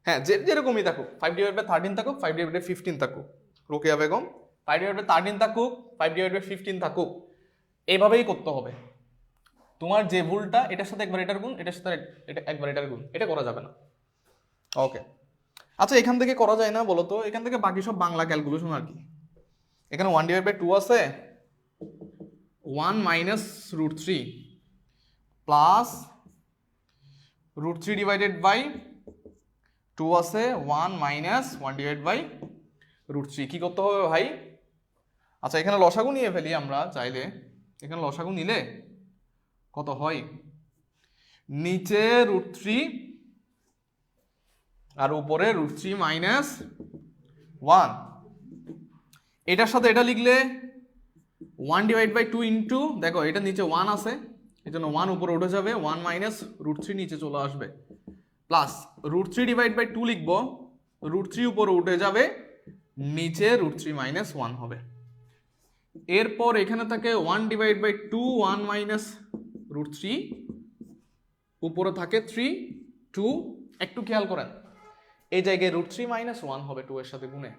হ্যাঁ, যেরকমই থাকুক, 5 ডিভাইড বাই 13 থাকুক, 5 ডিভাইড বাই 15 থাকুক, রোকেয়া বেগম 5 ডিভাইড বাই 13 থাকুক, 5 ডিভাইড বাই 15 থাকুক, এইভাবেই করতে হবে। তোমার যে ভুলটা এটার সাথে একবার এটার গুণ, এটার সাথে এটা একবার এটার গুণ, এটা করা যাবে না। ওকে, আচ্ছা এখান থেকে করা যায় না বলো তো? এখান থেকে বাকি সব বাংলা ক্যালকুলেশন আর কি। এখানে 1 ডিভাইড বাই 2 আছে, 1 মাইনাস √3 প্লাস √3 ডিভাইডেড বাই 2 আছে, 1 মাইনাস 1 ডিভাইড বাই √3। কি করতে হবে ভাই? আচ্ছা এখানে লসাগু নিয়ে ফেলি আমরা চাইলে। এখানে লসাগু নিলে কত হয়? নিচে √3 আর উপরে √3 মাইনাস 1। এটার সাথে এটা লিখলে 1 ডিভাইড বাই 2 ইন্টু, দেখো এটা নিচে 1 আছে, এই জন্য 1 উপরে উঠে যাবে, 1 মাইনাস √3 নিচে চলে আসবে, প্লাস √3 ডিভাইড বাই 2 লিখবো, √3 উপরে উঠে যাবে, নিচে √3 মাইনাস 1 হবে। এরপর এখানে থাকে 1 ডিভাইড বাই 2, 1 মাইনাস √3, উপরে থাকে 3, 2, একটু খেয়াল করেন এই জায়গায় √3 মাইনাস 1 হবে 2 এর সাথে গুণে,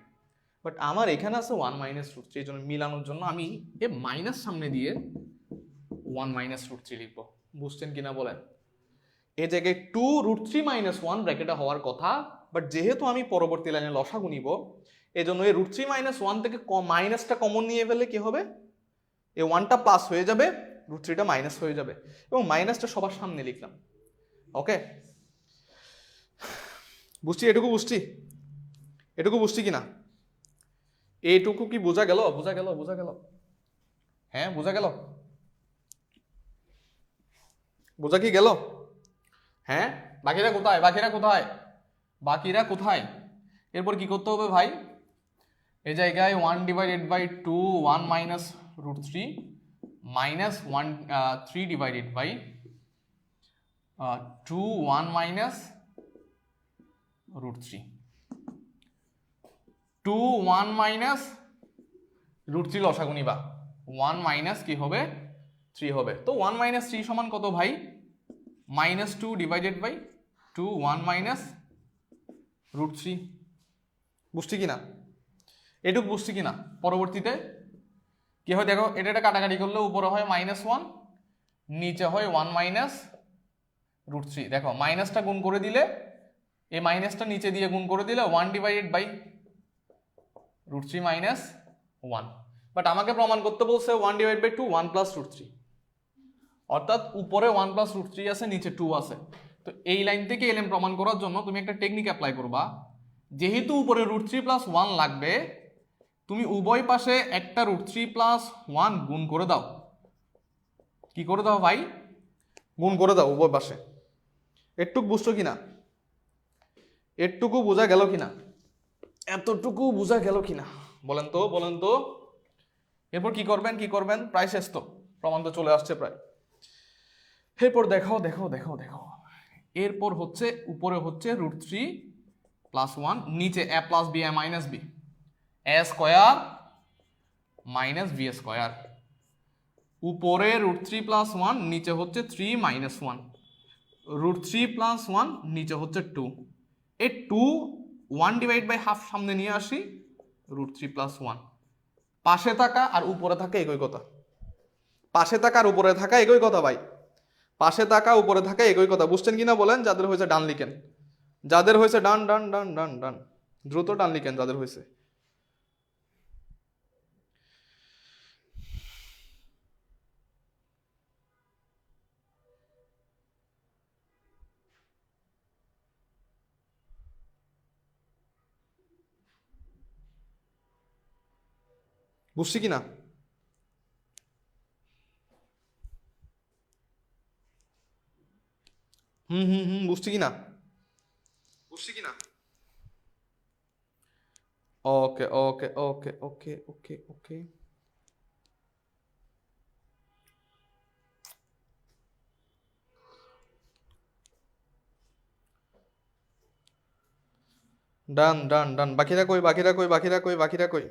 বাট আমার এখানে আছে 1 মাইনাস √3, এই জন্য মিলানোর জন্য আমি এ মাইনাস সামনে দিয়ে 1 মাইনাস √3 লিখবো। বুঝছেন কিনা বলেন? এই জায়গায় 2 √3 মাইনাস 1 ব্র্যাকেটে হওয়ার কথা, বাট যেহেতু আমি পরবর্তী লাইনে লসাগু নিব, এই জন্য এই √3 মাইনাস 1 থেকে মাইনাসটা কমন নিয়ে ফেললে কি হবে? এই 1টা প্লাস হয়ে যাবে, √3টা মাইনাস হয়ে যাবে, এবং মাইনাসটা সবার সামনে লিখলাম। ওকে, বুঝছি? এটুকু বুঝছি? এটুকু বুঝছি কিনা? এইটুকু কি বোঝা গেল? বোঝা গেল? বোঝা গেল? হ্যাঁ, বোঝা গেল? বোঝা কি গেল? হ্যাঁ, বাকিরা কোথায়? বাকিরা কোথায়? বাকিরা কোথায়? এরপর কি করতে হবে ভাই? এই জায়গায় 1/2 1 minus √3 minus 3 divided by 2 1 minus √3 2 1 minus √3 লসাগু নিবা, 1 মাইনাস কি হবে? 3 হবে। তো 1 মাইনাস 3 সমান কত ভাই? -2 ডিভাইডেড বাই 2 1 মাইনাস √3। বুঝছি কিনা? এটুকু বুঝছি কিনা? পরবর্তীতে কি হয় দেখো, এটা কাটাকাটি করলে উপরে হয় -1, নিচে হয় 1 মাইনাস √3। দেখো মাইনাসটা গুণ করে দিলে, এই মাইনাসটা নিচে দিয়ে গুণ করে দিলে 1 ডিভাইডেড বাই √3 মাইনাস 1। বাট আমাকে প্রমাণ করতে বলছে 1 ডিভাইড বাই 2 1 প্লাস √3, অর্থাৎ উপরে 1 প্লাস √3 আছে, নিচে 2 আছে। তো এই লাইন থেকে এলএম প্রমাণ করার জন্য তুমি একটা টেকনিক অ্যাপ্লাই করবা। যেহেতু উপরে √3 প্লাস 1 লাগবে, তুমি উভয় পাশে একটা √3 প্লাস 1 গুণ করে দাও। কি করে দাও ভাই? গুণ করে দাও উভয় পাশে। এটুকু বুঝছো কিনা? এটুকু বোঝা গেল কিনা? এতটুকু বোঝা গেল কিনা? বলেন তো, বলেন তো। এরপর কি করবেন? কি করবেন? প্রায় শেষ তো, প্রমাণ তো চলে আসছে প্রায়। এরপর দেখো দেখো দেখো দেখো, এরপর হচ্ছে উপরে হচ্ছে √3 প্লাস 1, নিচে a plus b a minus b, a square minus b square. উপরে √3 প্লাস 1, নিচে হচ্ছে 3 মাইনাস 1, √3 প্লাস 1, নিচে হচ্ছে 2। এই 2 1 ডিভাইড বাই হাফ সামনে নিয়ে আসি, √3 প্লাস 1। পাশে থাকা আর উপরে থাকা একই কথা। পাশে থাকা আর উপরে থাকা একই কথা ভাই। পাশে থাকা উপরে থাকা একই কথা। বুঝছেন কিনা বলেন? যাদের হয়েছে ডান লিখেন, যাদের হয়েছে ডান ডান ডান ডান ডান, দ্রুত ডান লিখেন যাদের হয়েছে। বুঝছি কিনা? বুঝছি কিনা? বুঝছি কিনা? ওকে ওকে ওকে ওকে ওকে ওকে। ডান ডান ডান। বাকিরা কই? বাকিরা কই? বাকিরা কই? বাকিরা কই?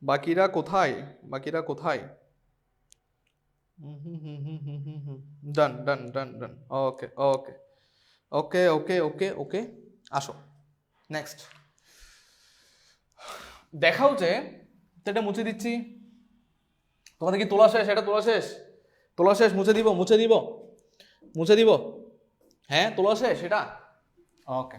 বাকিরা কোথায়? বাকিরা কোথায়? ডান ডান ডান ডান। ওকে ওকে ওকে ওকে ওকে ওকে। আসো নেক্সট। দেখাও যে, এটা মুছে দিচ্ছি। তোমাদের কি তোলা শেষ? এটা তোলা শেষ? তোলা শেষ? মুছে দিব? মুছে দিব? মুছে দিব? হ্যাঁ, তোলা শেষ এটা? ওকে।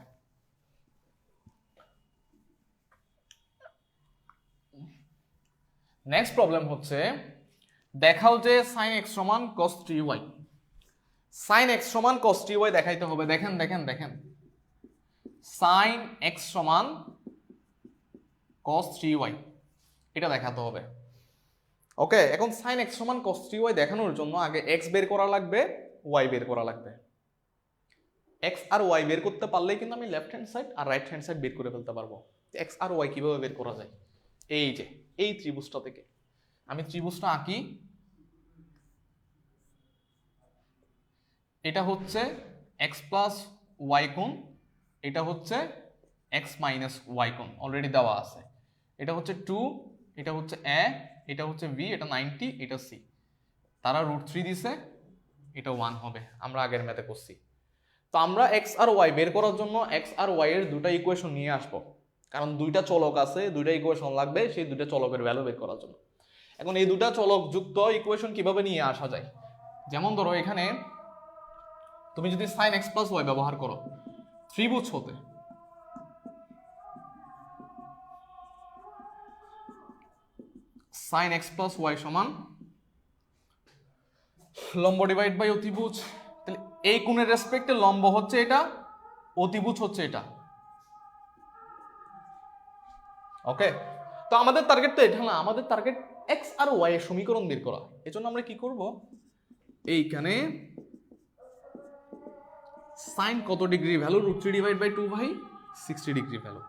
নেক্সট প্রবলেম হচ্ছে, দেখাও যে sin x সমান cos 3y। sin x সমান cos 3y দেখাইতে হবে। দেখেন দেখেন দেখেন, sin x সমান cos 3y এটা দেখাতে হবে। ওকে, এখন sin x সমান cos 3y দেখানোর জন্য আগে x বের করা লাগবে, y বের করা লাগবে। x আর y বের করতে পারলেই কিন্তু আমি লেফট হ্যান্ড সাইড আর রাইট হ্যান্ড সাইড বের করে ফেলতে পারবো। x আর y কিভাবে বের করা যায়? এই যে এই ত্রিভুজটা থেকে আমি ত্রিভুজটা আঁকি। এটা হচ্ছে x প্লাস y কোণ, এটা হচ্ছে x মাইনাস y কোণ, অলরেডি দেওয়া আছে। এটা হচ্ছে 2, এটা হচ্ছে a, এটা হচ্ছে b, এটা 90, এটা c। তারা √3 দিছে, এটা 1 হবে, আমরা আগের ম্যাথে করছি। তো আমরা x আর y বের করার জন্য x আর y এর দুটো ইকুয়েশন নিয়ে আসবো, কারণ দুইটা চলক আছে, দুইটা ইকুয়েশন লাগবে সেই দুইটা চলকের ভ্যালু বের করার জন্য। এখন এই দুটা চলক যুক্ত ইকুয়েশন কিভাবে নিয়ে আসা যায়? যেমন ধরো এখানে তুমি যদি sin x প্লাস y ব্যবহার করো ত্রিভুজ হতে, sin x প্লাস y সমান লম্ব ডিভাইড বাই অতিভুজ, তাহলে এই কোণের রেসপেক্টে লম্ব হচ্ছে এটা, অতিভুজ হচ্ছে এটা। ওকে, তো আমাদের টার্গেট তো এটা না, আমাদের টার্গেট এক্স আর ওয়াই এর সমীকরণ বের করা। এজন্য আমরা কি করব, এইখানে সাইন কত ডিগ্রি ভ্যালু √3/2 ভাই 60 ডিগ্রি ভ্যালু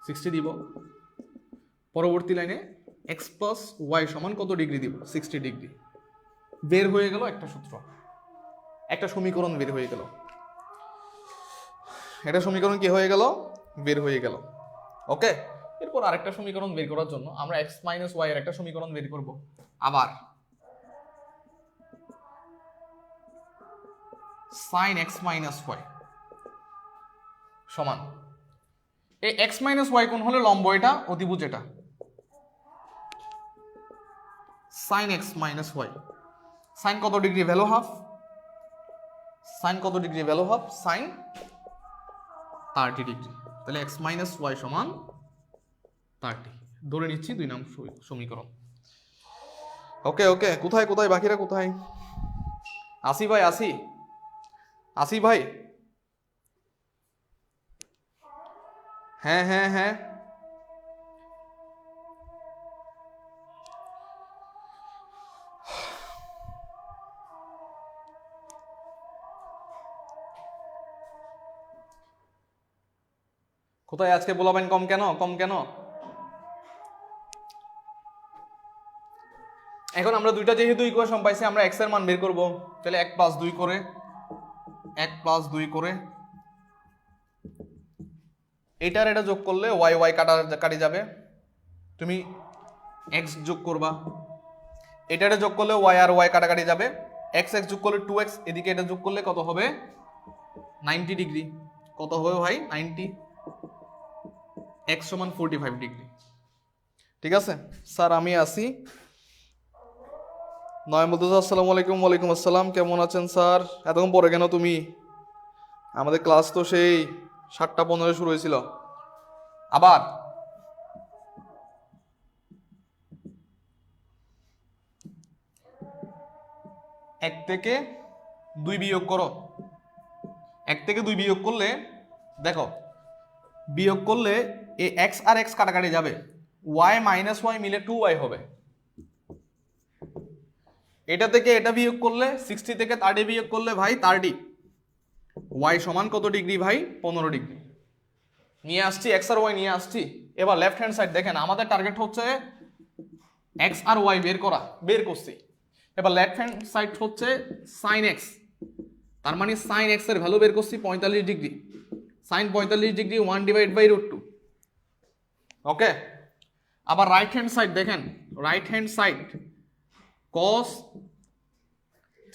60 দিব। পরবর্তী লাইনে x প্লাস ওয়াই সমান কত ডিগ্রি দিব, 60 ডিগ্রি। বের হয়ে গেল একটা সূত্র, একটা সমীকরণ বের হয়ে গেল। এটা সমীকরণ কি হয়ে গেল, বের হয়ে গেল। ওকে, এরপর আরেকটা সমীকরণ বের করার জন্য আমরা x মাইনাস ওয়াই এর একটা সমীকরণ বের করব। আবার sin x মাইনাস ওয়াই সমান এই x মাইনাস ওয়াই কোণ হলে লম্ব এটা, অতিভুজ এটা, sin x minus y. Sine কত ডিগ্রি ভ্যালু হাফ, সাইন কত degree value half, sine 30 degree. তাহলে x মাইনাস ওয়াই সমান 30 ধরে নিচ্ছি 2 নং সমীকরণ। ওকে ওকে, কোথায় কোথায় বাকিরা কোথায়? আসি ভাই, আসি আসি ভাই, হ্যাঁ হ্যাঁ হ্যাঁ। কোথায় আজকে বলাবেন কম কেন, কম কেন? এখন আমরা দুইটা যেহেতু ইকুয়েশন পাইছি, আমরা x এর মান বের করব। তাহলে 1 + 2 করে, 1 + 2 করে এটার এটা যোগ করলে y y কাটি যাবে, তুমি x যোগ করবা। এটারে যোগ করলে y আর y কাটাকাটি যাবে, x x যোগ করলে 2x, এদিকে এটা যোগ করলে কত হবে, 90 ডিগ্রি। কত হবে ভাই, 90, x সমান 45 ডিগ্রি। ঠিক আছে স্যার, আমি আসি। নয় বলতে আসসালামু আলাইকুম। ওয়ালাইকুম আসসালাম, কেমন আছেন স্যার? এতক্ষণ পরে কেন তুমি? আমাদের ক্লাস তো সেই 7:15 শুরু হয়েছিল। আবার এক থেকে 2 বিয়োগ করো, 1 থেকে 2 বিয়োগ করলে দেখো, বিয়োগ করলে এই x আর x কাটাকাটি যাবে, y মাইনাস ওয়াই মিলে 2y হবে। এটা থেকে এটা বিয়োগ করলে 60 থেকে 30 বিয়োগ করলে ভাই 30, y সমান কত ডিগ্রি ভাই, 15 ডিগ্রি। নিয়ে আসছি x আর y নিয়ে আসছি। এবার লেফট হ্যান্ড সাইড দেখেন, আমাদের টার্গেট হচ্ছে x আর y বের করা, বের করছি। এবার লেফট হ্যান্ড সাইড হচ্ছে sin x, তার মানে sin x এর ভ্যালু বের করছি 45 ডিগ্রি। sin 45 degree 1/√2। ওকে, আবার রাইট হ্যান্ড সাইড দেখেন, right hand side cos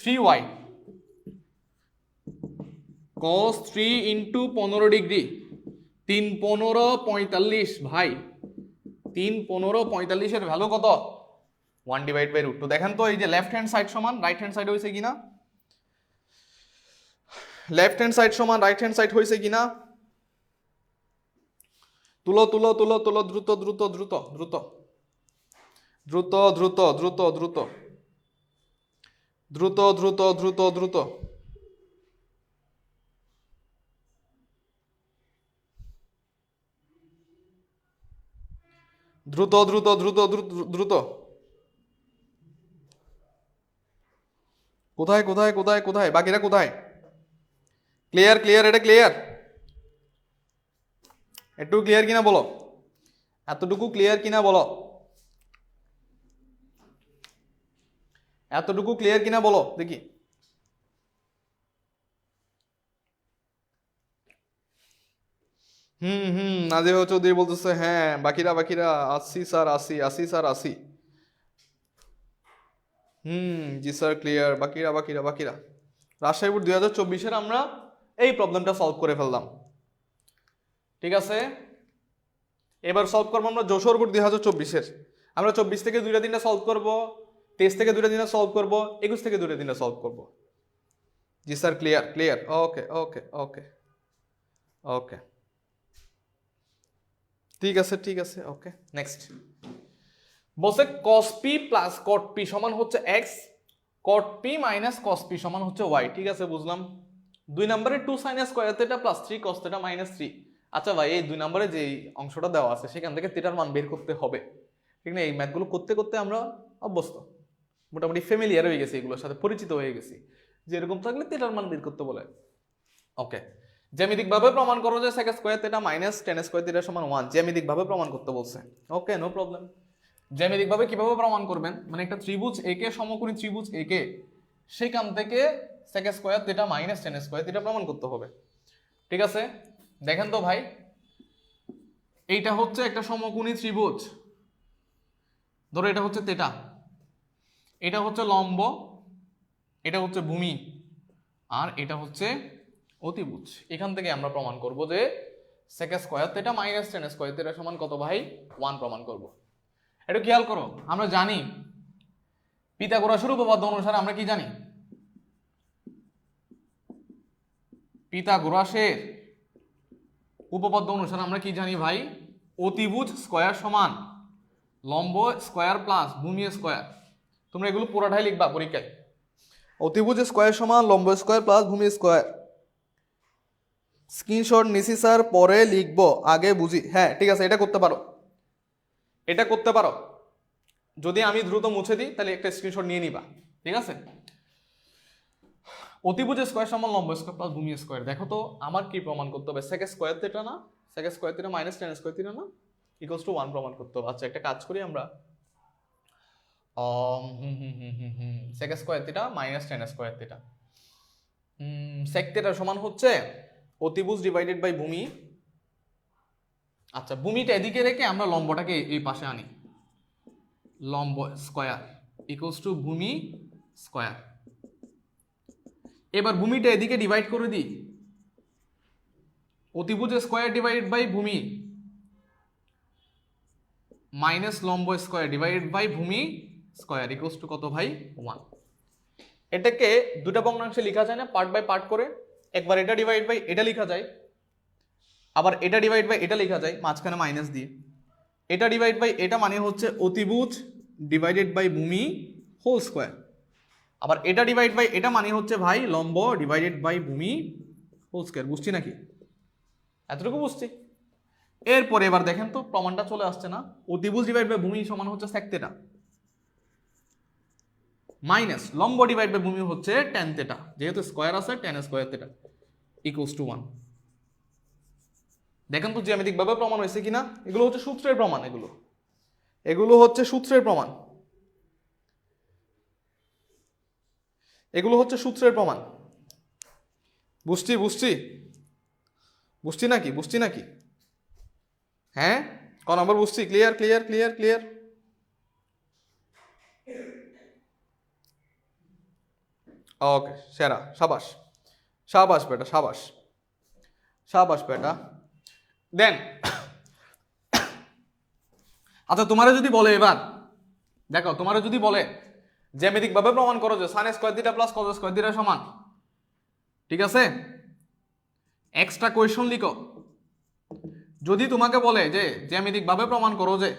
3y, cos 3 into 15 degree, 3 15 45 ভাই, 3 15 45 এর ভ্যালু কত, 1/√2। দেখেন তো এই যে লেফট হ্যান্ড সাইড সমান রাইট হ্যান্ড সাইড হয়েছে কিনা, লেফট হ্যান্ড সাইড সমান রাইট হ্যান্ড সাইড হয়েছে কিনা, তুলো তুলো তুলো তুলো, দ্রুত দ্রুত দ্রুত দ্রুত দ্রুত দ্রুত দ্রুত দ্রুত দ্রুত দ্রুত দ্রুত দ্রুত দ্রুত দ্রুত দ্রুত দ্রুত। কোথায় কোথায় কোথায় কোথায় বাকিরা কোথায়? ক্লিয়ার ক্লিয়ার, এটা ক্লিয়ার? একটু ক্লিয়ার কিনা বলো, এতটুকু ক্লিয়ার কিনা বলো, এতটুকু ক্লিয়ার কিনা বলো দেখি। নাজির চৌধুরী বলতেছে হ্যাঁ, বাকিরা বাকিরা আসি স্যার, আসি আসি স্যার, আসি। জি স্যার ক্লিয়ার, বাকিরা বাকিরা বাকিরা। রাজশাহী বোর্ড 2024-এর আমরা এই প্রবলেমটা সলভ করে ফেললাম। ঠিক আছে, এবার সলভ করবো আমরা যশোর বোর্ড 2024-এর। আমরা 24 থেকে 2টা 3টা সলভ করবো, 23 থেকে 2টা 3টা সলভ করবো, 21 থেকে 2টা 3টা সলভ করবো। জি sir clear clear, okay okay okay ওকে, ঠিক আছে ঠিক আছে, ওকে নেক্সট। বলছে cos p plus cot p সমান হচ্ছে x, cot p minus cos p সমান হচ্ছে y। ঠিক আছে, বুঝলাম। 2 নম্বরে 2 sin square theta plus 3 cos theta minus 3। আচ্ছা ভাই এই 2 নম্বরে যে অংশটা দেওয়া আছে সেখান থেকে থিটার মান বের করতে হবে, ঠিক না? এই ম্যাথগুলো করতে করতে আমরা অভ্যস্ত, মোটামুটি ফ্যামিলিয়ার হয়ে গেছি, এগুলোর সাথে পরিচিত হয়ে গেছি যে এরকম থাকলে থিটার মান বের করতে বলে। ওকে, জ্যামিতিকভাবে প্রমাণ করো যে sec square theta minus tan square theta সমান 1। জ্যামিতিকভাবে প্রমাণ করতে বলছে। ওকে, নো প্রবলেম। জ্যামিতিকভাবে কিভাবে প্রমাণ করবেন, মানে একটা ত্রিভুজ একে, সমকোণী ত্রিভুজ একে, সেখান থেকে sec square theta minus tan square theta প্রমাণ করতে হবে। ঠিক আছে, দেখেন তো ভাই, এইটা হচ্ছে একটা সমকোণী ত্রিভুজ, ধরো এটা হচ্ছে থিটা, এটা হচ্ছে লম্ব, এটা হচ্ছে ভূমি, আর এটা হচ্ছে অতিভুজ। এখান থেকে আমরা প্রমাণ করব যে sec square theta minus tan square theta সমান কত ভাই? 1 প্রমাণ করব। একটু খেয়াল করো, আমরা জানি পিথাগোরাসের উপপাদ্য অনুসারে আমরা কি জানি? পিথাগোরাসের উপপাদ্য অনুসারে আমরা কি জানি ভাই? অতিভুজ স্কয়ার সমান লম্ব স্কয়ার প্লাস ভূমি স্কয়ার। তোমরা এগুলো পুরোটাই লিখবা পরীক্ষায়। অতিভুজ স্কয়ার সমান লম্ব স্কয়ার প্লাস ভূমি স্কয়ার। স্ক্রিনশট নিছি স্যার, পরে লিখবো, আগে বুঝি। হ্যাঁ ঠিক আছে, এটা করতে পারো, এটা করতে পারো। যদি আমি দ্রুত মুছে দিই তাহলে একটা স্ক্রিনশট নিয়ে নিবা, ঠিক আছে? অতিভুজ স্কয়ার সমান লম্ব স্কয়ার প্লাস ভূমি স্কয়ার। দেখো তো আমার কি প্রমাণ করতে হবে? sec স্কয়ার থিটা না, sec square theta minus tan square theta না, ইকুয়ালস টু 1 প্রমাণ করতে হবে। আচ্ছা একটা কাজ করি আমরা, sec square theta minus tan square theta, sec theta সমান হচ্ছে অতিভুজ ডিভাইডেড বাই ভূমি। আচ্ছা ভূমিটা এদিকে রেখে আমরা লম্বটাকে এই পাশে আনি, লম্ব স্কয়ার ইকুয়ালস টু ভূমি স্কয়ার। এবার ভূমিটা এদিকে ডিভাইড করে দিই, অতিভুজ স্কয়ার ডিভাইডেড বাই ভূমি মাইনাস লম্ব স্কয়ার ডিভাইডেড বাই ভূমি স্কয়ার ইকুয়ালস টু কত ভাই? 1। এটাকে দুটো ভগ্নাংশে লেখা যায় না, পার্ট বাই পার্ট করে? একবার এটা ডিভাইড বাই এটা লেখা যায়, আবার এটা ডিভাইড বাই এটা লেখা যায় মাঝখানে মাইনাস দিয়ে। এটা ডিভাইড বাই এটা মানে হচ্ছে অতিভুজ ডিভাইডেড বাই ভূমি হোল স্কয়ার, আবার এটা ডিভাইড বাই এটা মানে হচ্ছে ভাই লম্ব ডিভাইডেড বাই ভূমি হোল স্কয়ার। বুঝছি নাকি? এতটুকু বুঝছি। এরপরে এবার দেখেন তো প্রমাণটা চলে আসছে না? অতিভুজ ডিভাইড বাই ভূমি সমান হচ্ছে sec থিটা মাইনাস লম্ব ডিভাইড বাই ভূমি হচ্ছে tan থিটা, যেহেতু স্কয়ার আছে tan square theta equals two 1। দেখেন তো জ্যামিতিক ভাবে প্রমাণ হয়েছে কিনা? এগুলো হচ্ছে সূত্রের প্রমাণ, এগুলো হচ্ছে সূত্রের প্রমাণ, এগুলো হচ্ছে সূত্রের প্রমাণ। বুঝছি বুঝছি বুঝছি নাকি? বুঝছি নাকি? হ্যাঁ ক নম্বর বুঝছি? Clear clear clear clear. Okay সেরা, সাবাস সাবাস বেটা, সাবাস সাবাস বেটা। দেন আচ্ছা তোমারে যদি বলে, এবার দেখো তোমারে যদি বলে জ্যামিতিক ভাবে প্রমাণ করো যে sin square theta plus cos square theta সমান, ঠিক আছে? এক্সট্রা কোয়েশ্চন লিখো। যদি তোমাকে বলে যে জ্যামিতিক ভাবে প্রমাণ করো যে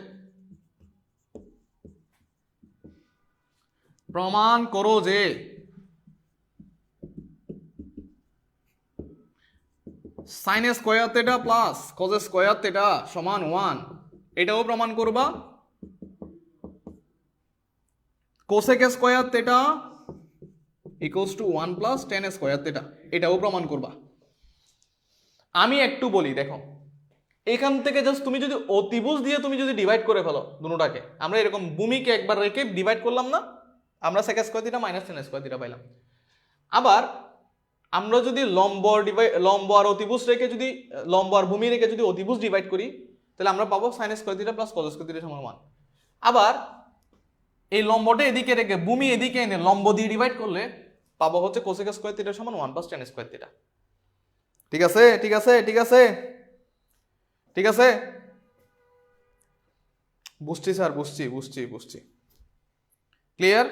sin square theta plus cos square theta সমান 1, এটাও প্রমাণ করবা। cosec square theta equals two 1 plus tan square theta, এটাও প্রমাণ করবা। আমি একটু বলি, দেখো এখান থেকে জাস্ট তুমি যদি অতিভুজ দিয়ে তুমি যদি ডিভাইড করে ফেলো দুটোটাকে, আমরা এরকম ভূমিকে একবার রেখে ডিভাইড করলাম না, আমরা sec square theta minus tan square theta পাইলাম। আবার আমরা যদি লম্ব আর অতিভুজ রেখে যদি লম্ব আর ভূমি রেখে যদি অতিভুজ ডিভাইড করি, তাহলে আমরা পাবো sin square theta plus cos square theta সমান 1। আবার এই লম্বটা এদিকে রেখে ভূমি এদিকে এনে লম্ব দিয়ে ডিভাইড করলে পাবো হচ্ছে cosec স্কয়ার থিটা সমান 1 প্লাস tan স্কয়ার থিটা। ঠিক আছে ঠিক আছে ঠিক আছে ঠিক আছে? বুঝছি স্যার, বুঝছি বুঝছি বুঝছি। ক্লিয়ার?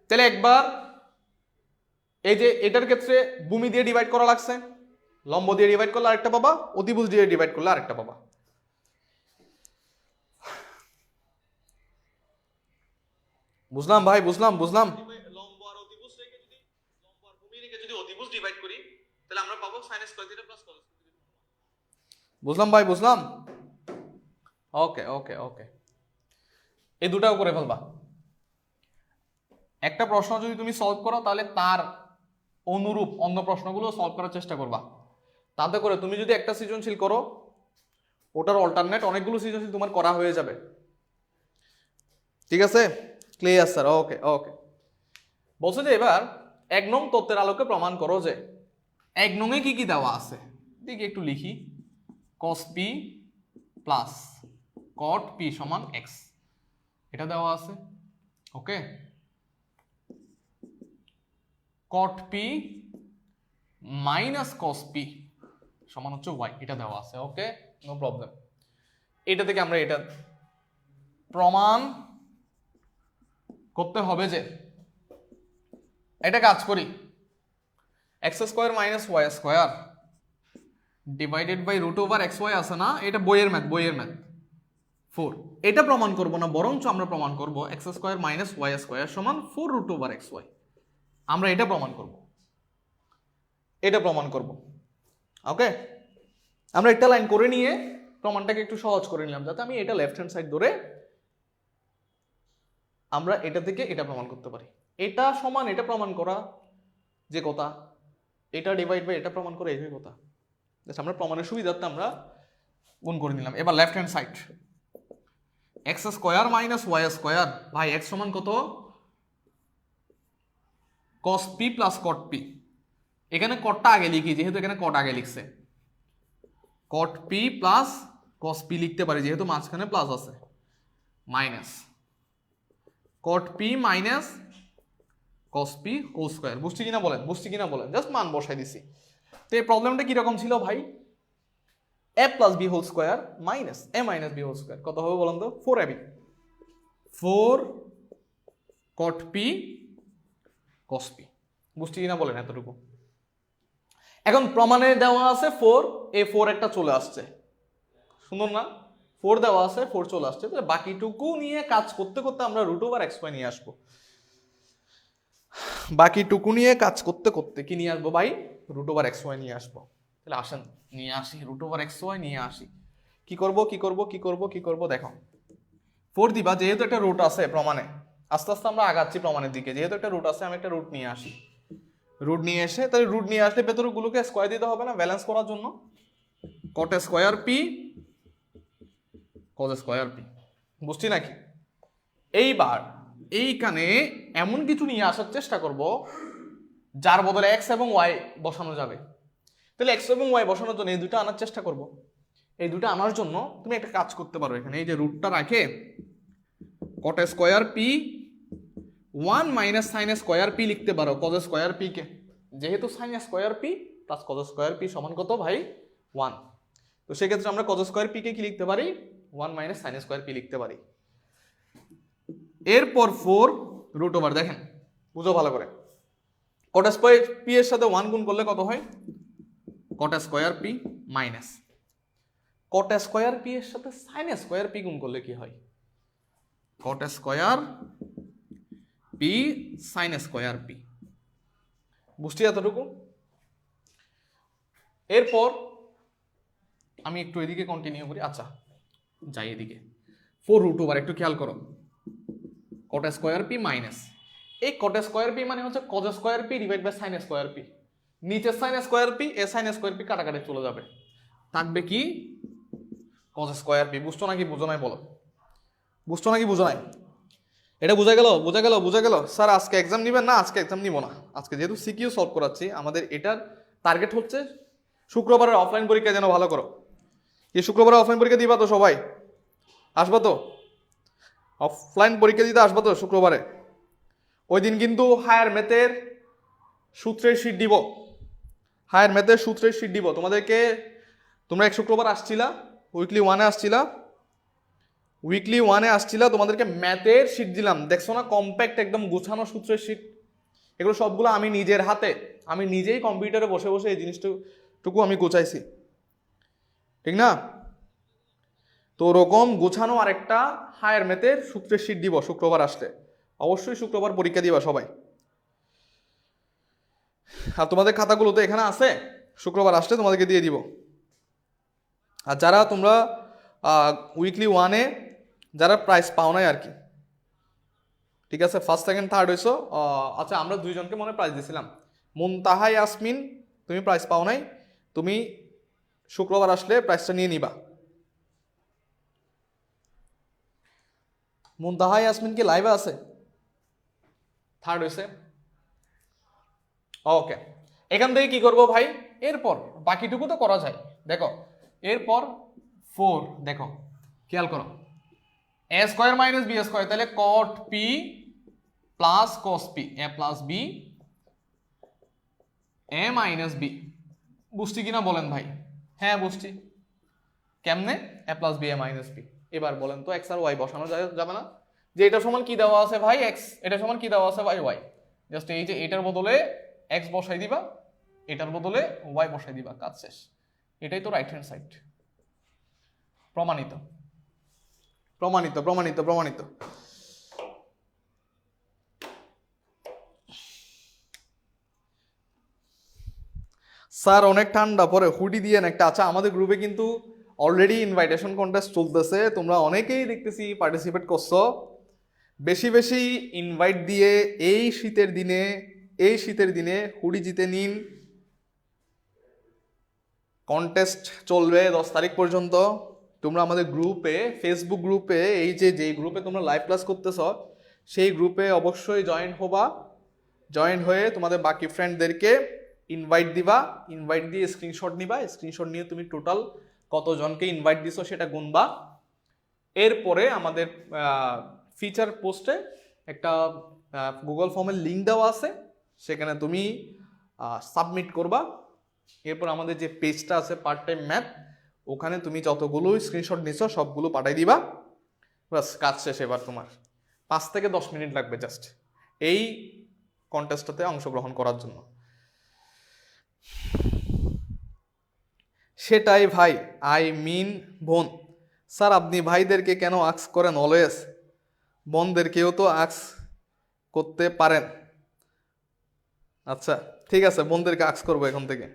তাহলে একবার এই যে এটার ক্ষেত্রে ভূমি দিয়ে ডিভাইড করা লাগছে, লম্ব দিয়ে ডিভাইড করলে আরেকটা পাবা, অতিভুজ দিয়ে ডিভাইড করলে আরেকটা পাবা। বুঝলাম ভাই, বুঝলাম বুঝলাম। লম্ব আর অতিভুজ রেখে যদি লম্ব আর ভূমি রেখে যদি অতিভুজ ডিভাইড করি তাহলে আমরা পাবো sin square theta plus cos square theta. বুঝলাম ভাই, বুঝলাম। ওকে ওকে ওকে, এই দুটাও করে ফেলবা। একটা প্রশ্ন যদি তুমি সলভ করো তাহলে তার অনুরূপ অন্য প্রশ্নগুলো সলভ করার চেষ্টা করবা। তাতে করে তুমি যদি একটা সৃজনশীল করো, ওটার অল্টারনেট অনেকগুলো সৃজনশীল তোমার করা হয়ে যাবে। ঠিক আছে, ক্লিয়ার স্যার? ওকে ওকে। বলছে যে এবার 1 নং তত্ত্বের আলোকে প্রমাণ করো যে 1 নং এ কি কি দেওয়া আছে, দেখি একটু লিখি। cos p plus cot p সমান x, এটা দেওয়া আছে। ওকে, cot p minus cos p সমান হচ্ছে y, এটা দেওয়া আছে। ওকে, নো প্রবলেম। এটা থেকে আমরা এটা প্রমাণ করতে হবে যে, এটা কাজ করি, x square minus y square divided by root over xy আছে না, এটা বইয়ের ম্যাথ 4। এটা প্রমাণ করব না, বরঞ্চ আমরা প্রমাণ করব x square minus y square সমান 4 রুট ওভার xy। আমরা এটা প্রমাণ করব, এটা প্রমাণ করব। ওকে, আমরা একটা লাইন করে নিয়ে প্রমাণটাকে একটু সহজ করে নিলাম, যাতে আমি এটা লেফট হ্যান্ড সাইড ধরে আমরা এটা থেকে এটা প্রমাণ করতে পারি। এটা সমান এটা প্রমাণ করা যে কথা, এটা ডিভাইড বাই এটা প্রমাণ করে একই কথা। আমরা প্রমাণের সুবিধার্থে আমরা গুণ করে নিলাম। এবার left hand side, x square minus y square, ভাই এক্স সমান কত? cos p plus cot p। এখানে কটটা আগে লিখি, যেহেতু এখানে কট আগে লিখছে। cot p plus cos p লিখতে পারি, যেহেতু মাঝখানে প্লাস আছে, minus cot p minus cos p whole square. বুঝছি কিনা বলেন, বুঝছি কিনা বলেন? জাস্ট মান বসাই দিছি। তো এই প্রবলেমটা কিরকম ছিল ভাই? a plus b whole square minus a minus b whole square কত হবে বলেন তো? 4ab, 4 cot p cos p। বুঝছি কিনা বলেন এতটুকু? এখন প্রমাণে দেওয়া আছে 4, এই 4 একটা চলে আসছে, সুন্দর না? 4 দেওয়া আছে, 4 চলে আসছে। তাহলে বাকিটুকু নিয়ে কাজ করতে করতে আমরা রুট ওভার xy নিয়ে আসবো। বাকিটুকু নিয়ে কাজ করতে করতে কি নিয়ে আসবো ভাই? রুট ওভার xy নিয়ে আসবো। তাহলে আসেন নিয়ে আসি, রুট ওভার xy নিয়ে আসি। কি করব কি করব কি করব কি করব? দেখো 4 দিবা, যেহেতু একটা রুট আছে প্রমাণে, আস্তে আস্তে আমরা আগাচ্ছি প্রমাণের দিকে। যেহেতু একটা রুট আছে, আমি একটা রুট নিয়ে আসি। রুট নিয়ে এসে, তাহলে রুট নিয়ে আসলে ভেতরগুলোকে স্কয়ার দিতে হবে না, ব্যালেন্স করার জন্য। cot square p cos square p, বুঝছি নাকি? এইবার এইখানে এমন কিছু নিয়ে আসার চেষ্টা করব যার বদলে x এবং y বসানো যাবে। তাহলে x এবং y বসানোর জন্য এই দুটো আনার চেষ্টা করব। এই দুটো আনার জন্য তুমি একটা কাজ করতে পারো, এখানে এই যে রুটটা রাখে cot square p 1 minus sin square p লিখতে পারো cos স্কয়ার p কে, যেহেতু sin square p plus cos square p সমান কত ভাই? 1। তো সেক্ষেত্রে আমরা cos স্কয়ার p কে কি লিখতে পারি? 1 মাইনাস sin স্কয়ার p লিখতে পারি। এরপর 4 রুট ওভার, দেখেন বুঝো ভালো করে, cot স্কয়ার p এর সাথে 1 গুণ করলে কত হয়? cot square p minus cot square p এর সাথে sin স্কয়ার p গুণ করলে কি হয়? cot square p sin square p। বুঝছি এতটুকু? এরপর আমি একটু এদিকে কন্টিনিউ করি। আচ্ছা যাই এদিকে, 4 রুট ওভার, একটু খেয়াল করো, cot স্কয়ার p মাইনাস এই cot স্কয়ার p মানে হচ্ছে cos square p divide by sin square p। নিচে sin স্কয়ার p, এ sin স্কয়ার p কাটাকাটি চলে যাবে, থাকবে কি? cos square p। বুঝছো নাকি বুঝো নাই বলো? বুঝছো নাকি বুঝো নাই? এটা বোঝা গেল? বোঝা গেল? বোঝা গেল? স্যার আজকে এক্সাম নিবেন না? আজকে এক্সাম নিব না। আজকে যেহেতু সিকিউ সলভ করাচ্ছি, আমাদের এটার টার্গেট হচ্ছে শুক্রবারের অফলাইন পরীক্ষা যেন ভালো করো। কি শুক্রবারে অফলাইন পরীক্ষা দিবা তো? সবাই আসবা তো? অফলাইন পরীক্ষা দিতে আসবা তো শুক্রবারে? ওই দিন কিন্তু হায়ার ম্যাথের সূত্রের শীট দিব, হায়ার ম্যাথের সূত্রের শীট দিব তোমাদেরকে। তোমরা এক শুক্রবার আসছিলা, উইকলি ওয়ানে আসছিলা, উইকলি ওয়ানে আসছিলা, তোমাদেরকে ম্যাথের শীট দিলাম, দেখছো না? কম্প্যাক্ট একদম গুছানো সূত্রের শীট। এগুলো সবগুলো আমি নিজের হাতে, আমি নিজেই কম্পিউটারে বসে বসে এই জিনিসটুকু আমি গোছাইছি, ঠিক না? তো ওরকম গোছানো আরেকটা হায়ার ম্যাথের সূত্রের শীট দিব শুক্রবার আসলে। অবশ্যই শুক্রবার পরীক্ষা দিবা সবাই। আর তোমাদের খাতাগুলো তো এখানে আছে, শুক্রবার আসলে তোমাদেরকে দিয়ে দিব। আর যারা তোমরা উইকলি ওয়ানে যারা প্রাইস পাও নাই আর কি, ঠিক আছে, ফার্স্ট সেকেন্ড থার্ড হয়েছো, আচ্ছা আমরা দুইজনকে মনে প্রাইজ দিয়েছিলাম, মুনতাহা ইয়াসমিন তুমি প্রাইজ পাও নাই, তুমি শুক্রবার আসলে প্রাইজটা নিয়ে নিবা। মুনতাহা ইয়াসমিন কি লাইভে আছে? থার্ড হয়েছে, ওকে। এখান থেকে কি করব ভাই, এরপর বাকিটুকু তো করা যায়। দেখো এরপর 4, দেখো খেয়াল করো, a square minus b square, তাহলে cot p plus cos p, a plus b a minus b. বুঝছি কিনা বলেন ভাই? হ্যাঁ বুঝছি। কেমনে? A plus b a minus b. এবার বলেন তো এক্স আর ওয়াই বসানো যাবে না? যে এটা সমান কি দেওয়া আছে ভাই, এক্স, এটা সমান কি দেওয়া আছে ভাই, ওয়াই। জাস্ট এই যে এটার বদলে এক্স বসাই দিবা, এটার বদলে ওয়াই বসাই দিবা, কাজ শেষ। এটাই তো রাইট হ্যান্ড সাইড। প্রমাণিত প্রমাণিত প্রমাণিত প্রমাণিত। স্যার অনেক ঠান্ডা, পরে হুডি দিয়ে একটা। আচ্ছা আমাদের গ্রুপে কিন্তু অলরেডি ইনভাইটেশন কন্টেস্ট চলতেছে, তোমরা অনেকেই দেখতেছি পার্টিসিপেট করছো। বেশি বেশি ইনভাইট দিয়ে এই শীতের দিনে হুডি জিতে নিন। কন্টেস্ট চলবে 10 তারিখ পর্যন্ত। তোমরা আমাদের গ্রুপে, ফেসবুক গ্রুপে, এই যে গ্রুপে তোমরা লাইভ ক্লাস করতেছ সেই গ্রুপে অবশ্যই জয়েন হবা। জয়েন হয়ে তোমাদের বাকি ফ্রেন্ডদেরকে ইনভাইট দিবা, ইনভাইট দিয়ে স্ক্রিনশট নিবা, স্ক্রিনশট নিয়ে তুমি টোটাল কতজনকে ইনভাইট দিছো সেটা গুনবা। এরপরে আমাদের ফিচার পোস্টে একটা গুগল ফর্মের লিঙ্ক দেওয়া আছে, সেখানে তুমি সাবমিট করবা। এরপর আমাদের যে পেজটা আছে পার্ট টাইম ম্যাথ, ওখানে তুমি যতগুলো স্ক্রিনশট নিছো সবগুলো পাঠাই দিবা। বাস কাজ শেষ। এবার তোমার 5 থেকে 10 মিনিট লাগবে জাস্ট এই কন্টেস্টটাতে অংশগ্রহণ করার জন্য। সেটাই ভাই, আই মিন বোন। স্যার আপনি ভাইদেরকে কেন আক্স করেন অলওয়েজ? বোনদেরকেও তো আক্স করতে পারেন। আচ্ছা ঠিক আছে, বোনদেরকে আক্স করবো এখন থেকে।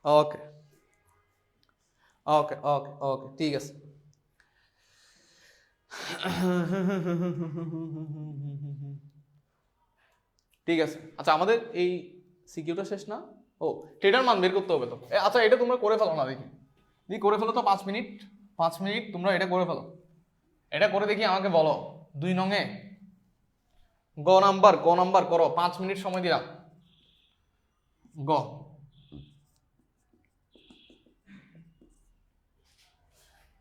ওকে ওকে ওকে ওকে ঠিক আছে। ঠিক আছে। আচ্ছা আমাদের এই সিকিউটা শেষ না? ও থিটার মান বের করতে হবে তো। আচ্ছা এটা তোমরা করে ফেলো না, দেখি করে ফেলো তো। 5 মিনিট, 5 মিনিট তোমরা এটা করে ফেলো। এটা করে দেখি আমাকে বলো 2 নঙে গ নাম্বার করো। 5 মিনিট সময় দিলাম। গ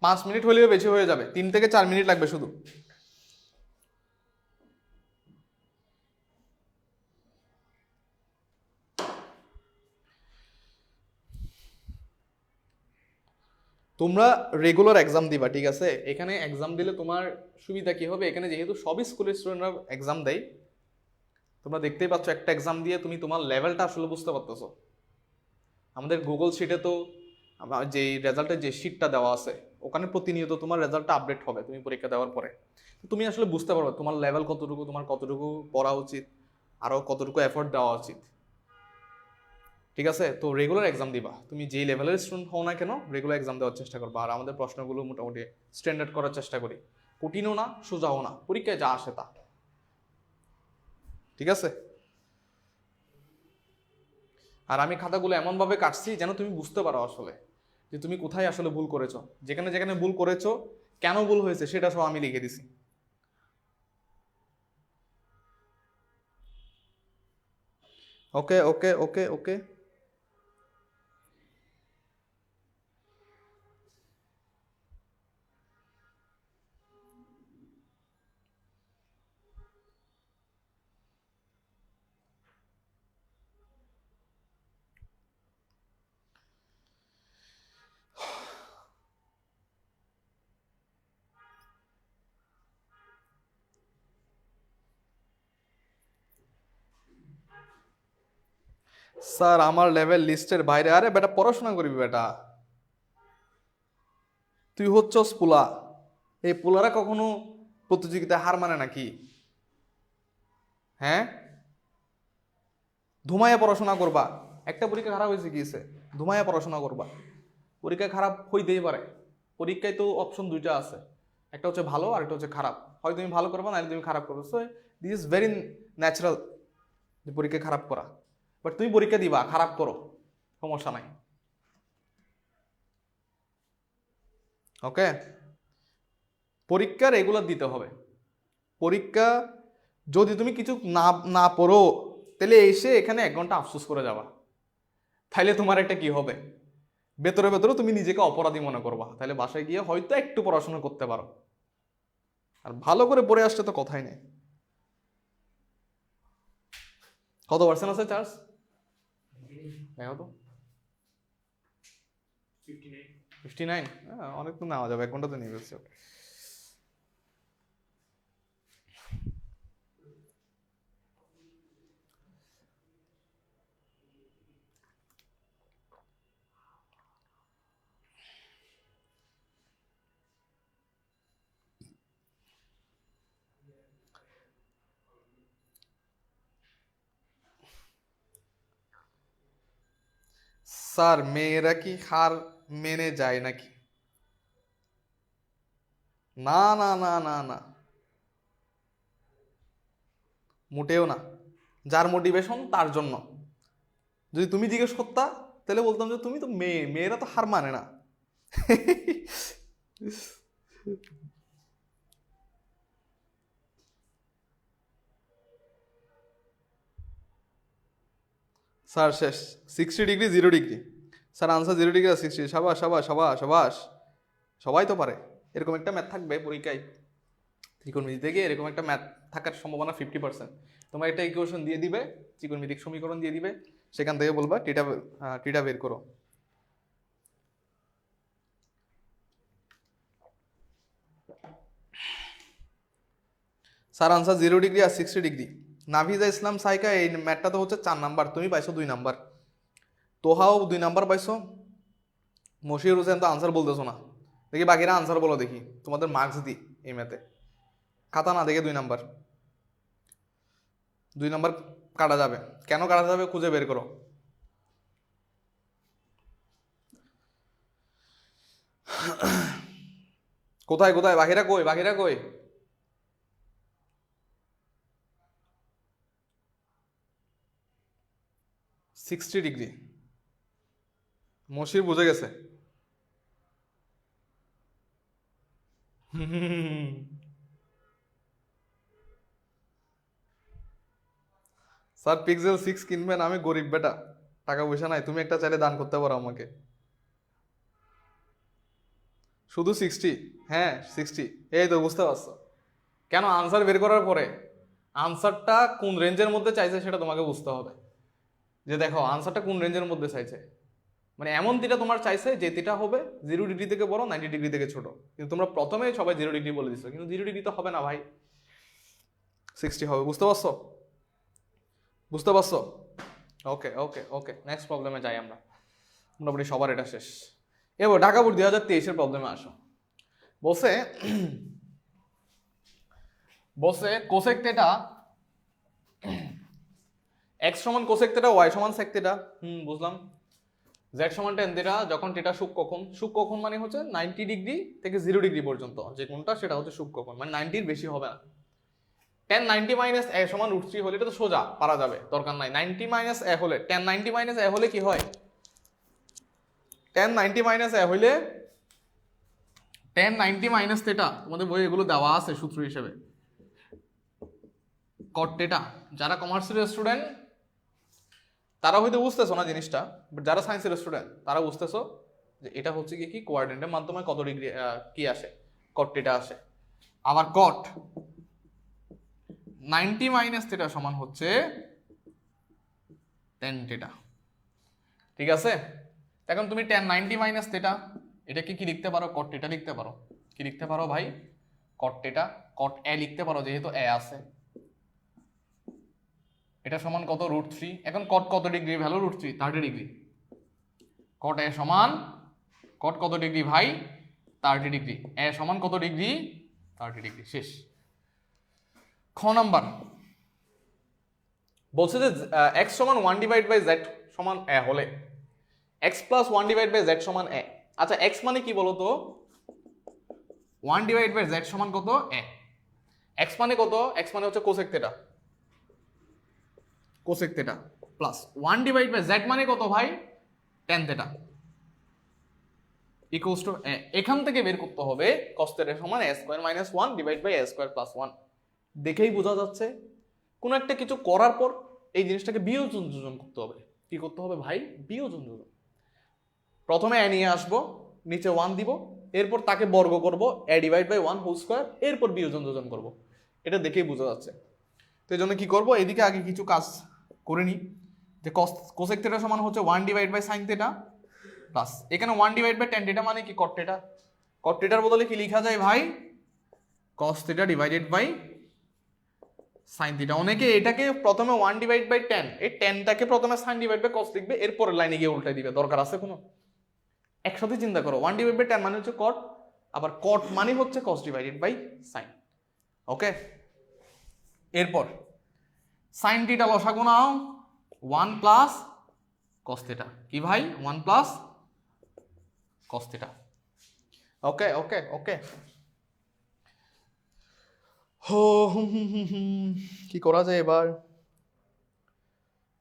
5 মিনিট হলেও বেশি হয়ে যাবে, 3 থেকে 4 মিনিট লাগবে শুধু। তোমরা রেগুলার এক্সাম দিবা, ঠিক আছে? এখানে এক্সাম দিলে তোমার সুবিধা কি হবে, এখানে যেহেতু সবই স্কুলের স্টুডেন্টরা এক্সাম দেয়, তোমরা দেখতেই পাচ্ছ একটা এক্সাম দিয়ে তুমি তোমার লেভেলটা আসলে বুঝতে পারতেছো। আমাদের গুগল শিটে তো যে রেজাল্টের যে শিটটা দেওয়া আছে, ওখানে প্রতিনিয়ত তোমার রেজাল্টটা আপডেট হবে তুমি পরীক্ষা দেওয়ার পরে। তুমি আসলে বুঝতে পারবে তোমার লেভেল কতটুকু, তোমার কতটুকু পড়া উচিত, আরও কতটুকু এফোর্ট দেওয়া উচিত। ঠিক আছে? তো রেগুলার এক্সাম দিবা, তুমি যেই লেভেলের স্টুডেন্ট হও না কেন রেগুলার এক্সাম দেওয়ার চেষ্টা করবা। আর আমাদের প্রশ্নগুলো মোটামুটি স্ট্যান্ডার্ড করার চেষ্টা করি, কঠিনও না সোজাও না, পরীক্ষায় যা আসে তা। ঠিক আছে? আর আমি খাতাগুলো এমনভাবে কাটছি যেন তুমি বুঝতে পারো আসলে যে তুমি কোথায় আসলে ভুল করেছো। যেখানে যেখানে ভুল করেছো, কেন ভুল হয়েছে সেটা সব আমি লিখে দিছি। ওকে ওকে ওকে ওকে। স্যার আমার লেভেল লিস্টের বাইরে। আরে বেটা পড়াশোনা করবি বেটা, তুই হচ্ছস পোলা। এই পোলারা কখনো প্রতিযোগিতায় হার মানে নাকি? হ্যাঁ, ধুমাইয়া পড়াশোনা করবা। একটা পরীক্ষা খারাপ হয়েছে কি হয়েছে, ধুমাইয়া পড়াশোনা করবা। পরীক্ষা খারাপ হইতেই পারে, পরীক্ষায় তো অপশন দুইটা আছে, একটা হচ্ছে ভালো আর একটা হচ্ছে খারাপ। হয় তুমি ভালো করবা নাহলে তুমি খারাপ করবে। So this is very natural যে পরীক্ষা খারাপ করা। বাট তুমি পরীক্ষা দিবা, খারাপ করো, সমস্যা নাই। ওকে, পরীক্ষা রেগুলার দিতে হবে। পরীক্ষা যদি তুমি কিছু না না পড়ো, তাহলে এসে এখানে 1 ঘন্টা আফসোস করে যাবা, তাইলে তোমার একটা কি হবে, ভেতরে ভেতরে তুমি নিজেকে অপরাধী মনে করবা। তাহলে বাসায় গিয়ে হয়তো একটু পড়াশোনা করতে পারো, আর ভালো করে পড়ে আসতে তো কথাই নেই। কত পার্সেন্ট আছে চার্জ দেখো তো? 59। অনেক তো নেওয়া যাবে, 1 ঘন্টা তো নিয়ে ফেলছি। স্যার মেয়েরা কি হার মেনে যায় নাকি? না না না না না, মোটেও না। যার মোটিভেশন তার জন্য। যদি তুমি জিজ্ঞেস করতা তাহলে বলতাম যে তুমি তো মেয়ে, মেয়েরা তো হার মানে না। স্যার শেষ 60 degree 0 degree. Sir answer 0 degree আর 60। সাবাস সাবাস সাবাস সাবাস, সবাই তো পারে। এরকম একটা ম্যাথ থাকবে পরীক্ষায়, ত্রিকোণমিতি থেকে এরকম একটা ম্যাথ থাকার সম্ভাবনা 50%। তোমার একটা ইকুয়েশন দিয়ে দিবে, ত্রিকোণমিতিক সমীকরণ দিয়ে দিবে, সেখান থেকে বলবা টিটা টিটা বের করো। স্যার আনসার 0 ডিগ্রি আর 60 ডিগ্রি। নাভিজা ইসলাম সাইকা, এই ম্যাথটা তো হচ্ছে 4 নাম্বার, তুমি পাইছো 2 নাম্বার। তোহাও 2 নাম্বার পাইছো। মশিউর হোসেন তো আনসার বলতেছো না, দেখি বাকিরা আনসার বলো দেখি, তোমাদের মার্কস দিই এই ম্যাথে। খাতা না দেখে 2 নাম্বার, 2 নাম্বার কাটা যাবে। কেন কাটা যাবে খুঁজে বের করো। কোথায় কোথায় বাকিরা কই, বাকিরা কই? সিক্সটি ডিগ্রি মশির বুঝে গেছে। স্যার পিক্সেল 6 কিনবেন, আমি গরিব বেটা, টাকা পয়সা নাই। তুমি একটা চাইলে দান করতে পারো আমাকে। শুধু 60? হ্যাঁ 60। এই তো বুঝতে পারছো। কেন আনসার বের করার পরে আনসারটা কোন রেঞ্জের মধ্যে চাইছে সেটা তোমাকে বুঝতে হবে। যে দেখো আনসারটা কোন রেঞ্জের মধ্যে চাইছে, মানে এমন তিটা তোমার চাইছে যে তিটা হবে 0 ডিগ্রি থেকে বড়, 90 ডিগ্রি থেকে ছোট। কিন্তু তোমরা প্রথমে সবাই 0 ডিগ্রি বলে দিচ্ছ, কিন্তু 0 ডিগ্রি তো হবে না ভাই, 60 হবে। বুঝতে পারছো? বুঝতে পারছো? ওকে ওকে ওকে, নেক্সট প্রবলেমে যাই আমরা। মোটামুটি সবার এটা শেষ। এবার ঢাকা বোর্ড 2023-এর প্রবলেমে আসো। বলছে বলছে কোসেক থেটা এক্স সমান কোসেক থেটা, ওয়াই সমান সেক থেটা। বুঝলাম। জেড সমান টেন থেটা যখন থেটা সূক্ষ্মকোণ। সূক্ষ্মকোণ মানে হচ্ছে 90 ডিগ্রি থেকে 0 ডিগ্রি পর্যন্ত যে কোণটা সেটা হচ্ছে সূক্ষ্মকোণ, মানে 90-র বেশি হবে না। টেন 90 মাইনাস এ সমান √3 হলে এটা তো সোজা পারা যাবে, দরকার নাই। 90 মাইনাস এ হলে, টেন 90 মাইনাস এ হলে কি হয়? টেন 90 মাইনাস এ হইলে টেন 90 মাইনাস থেটা, তোমাদের বই এগুলো দেওয়া আছে সূত্র হিসেবে। কট থেটা, যারা কমার্সের স্টুডেন্ট তারা হয়তো বুঝতেছো না জিনিসটা, বাট যারা সায়েন্সের স্টুডেন্ট তারা বুঝতেছো যে এটা হচ্ছে কি কোঅর্ডিনেটের মাধ্যমে কত ডিগ্রি কি আসে, কট থেটা আসে। আবার কট 90 মাইনাস থেটা সমান হচ্ছে টেন থেটা। ঠিক আছে, এখন তুমি টেন 90 মাইনাস থেটা এটাকে কি লিখতে পারো? কট থেটা লিখতে পারো। কি লিখতে পারো ভাই? কট থেটা। কট এ লিখতে পারো যেহেতু এ আছে। এটা সমান কত? √3। এখন কট কত ডিগ্রি ভ্যালু? √3, 30 ডিগ্রি। কট এ সমান কট কত ডিগ্রি ভাই? 30 ডিগ্রি। এ সমান কত ডিগ্রি? 30 ডিগ্রি। শেষ। খ নাম্বার বলছে যে এক্স সমান 1 ডিভাইড বাই জেড সমান এ হলে x plus 1 divide by z সমান এ। আচ্ছা এক্স মানে কি বলো তো? 1 ডিভাইড বাই জেড সমান কত? এ। এক্স মানে কত? এক্স মানে হচ্ছে cosec theta, cosec theta plus 1 divide by z মানে কত ভাই? tan থেটা ইকুয়ালস টু এখান থেকে বের করতে হবে cos থেটা সমান a square minus 1 divide by a square plus 1। দেখেই বোঝা যাচ্ছে কোন একটা কিছু করার পর এই জিনিসটাকে বিয়োজন যোজন করতে হবে। কি করতে হবে ভাই? বিয়োজন যোজন। প্রথমে a নিয়ে আসবো, নিচে 1 দিব, এরপর তাকে বর্গ করব a divide by 1 whole square, এরপর বিয়োজন যোজন করব। এটা দেখেই বোঝা যাচ্ছে। তো এই জন্য কি করব, এদিকে আগে কিছু কাজ করে নিই। যে কোসেক থেটা সমান হচ্ছে 1 divide by sine theta plus এখানে 1 ডিভাইড বাই tan থেটা মানে কি? cot theta. cot থেটার বদলে কি লেখা যায় ভাই? cos theta divided by sine theta. অনেকে এটাকে প্রথমে 1 ডিভাইড বাই tan, এই tanটাকে প্রথমে সাইন ডিভাইড বাই cos লিখবে, এরপর লাইনে গিয়ে উল্টাই দিবে। দরকার আছে কোনো? একসাথে চিন্তা করো, 1 ডিভাইড বাই tan মানে হচ্ছে cot, আবার cot মানে হচ্ছে cos ডিভাইডেড বাই সাইন। ওকে, এরপর সাইন থিটা লসাগু নাও 1 প্লাস cos থিটা। কি ভাই? 1 প্লাস cos থিটা। ওকে ওকে ওকে। কি করা যায় এবার?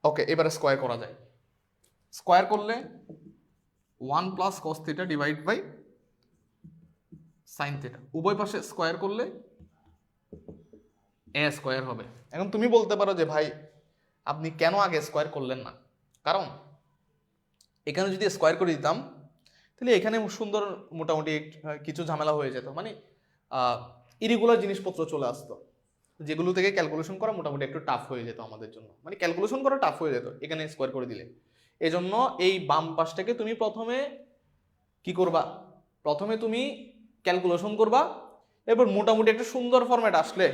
ওকে, এবারে স্কয়ার করা যায়। স্কয়ার করলে 1 plus cos theta divide by sine theta, উভয় পাশে স্কয়ার করলে a স্কয়ার হবে। এখন তুমি বলতে পারো যে ভাই আপনি কেন আগে স্কয়ার করলেন না? কারণ এখানে যদি স্কয়ার করে দিতাম তাহলে এখানে সুন্দর মোটামুটি কিছু ঝামেলা হয়ে যেত, মানে ইরেগুলার জিনিসপত্র চলে আসতো, যেগুলো থেকে ক্যালকুলেশন করা মোটামুটি একটু টাফ হয়ে যেত আমাদের জন্য, মানে ক্যালকুলেশন করা টাফ হয়ে যেত এখানে স্কয়ার করে দিলে। এজন্য এই বাম পাশটাকে তুমি প্রথমে কি করবা? প্রথমে তুমি ক্যালকুলেশন করবা, এরপর মোটামুটি একটা সুন্দর ফরম্যাট আসলে,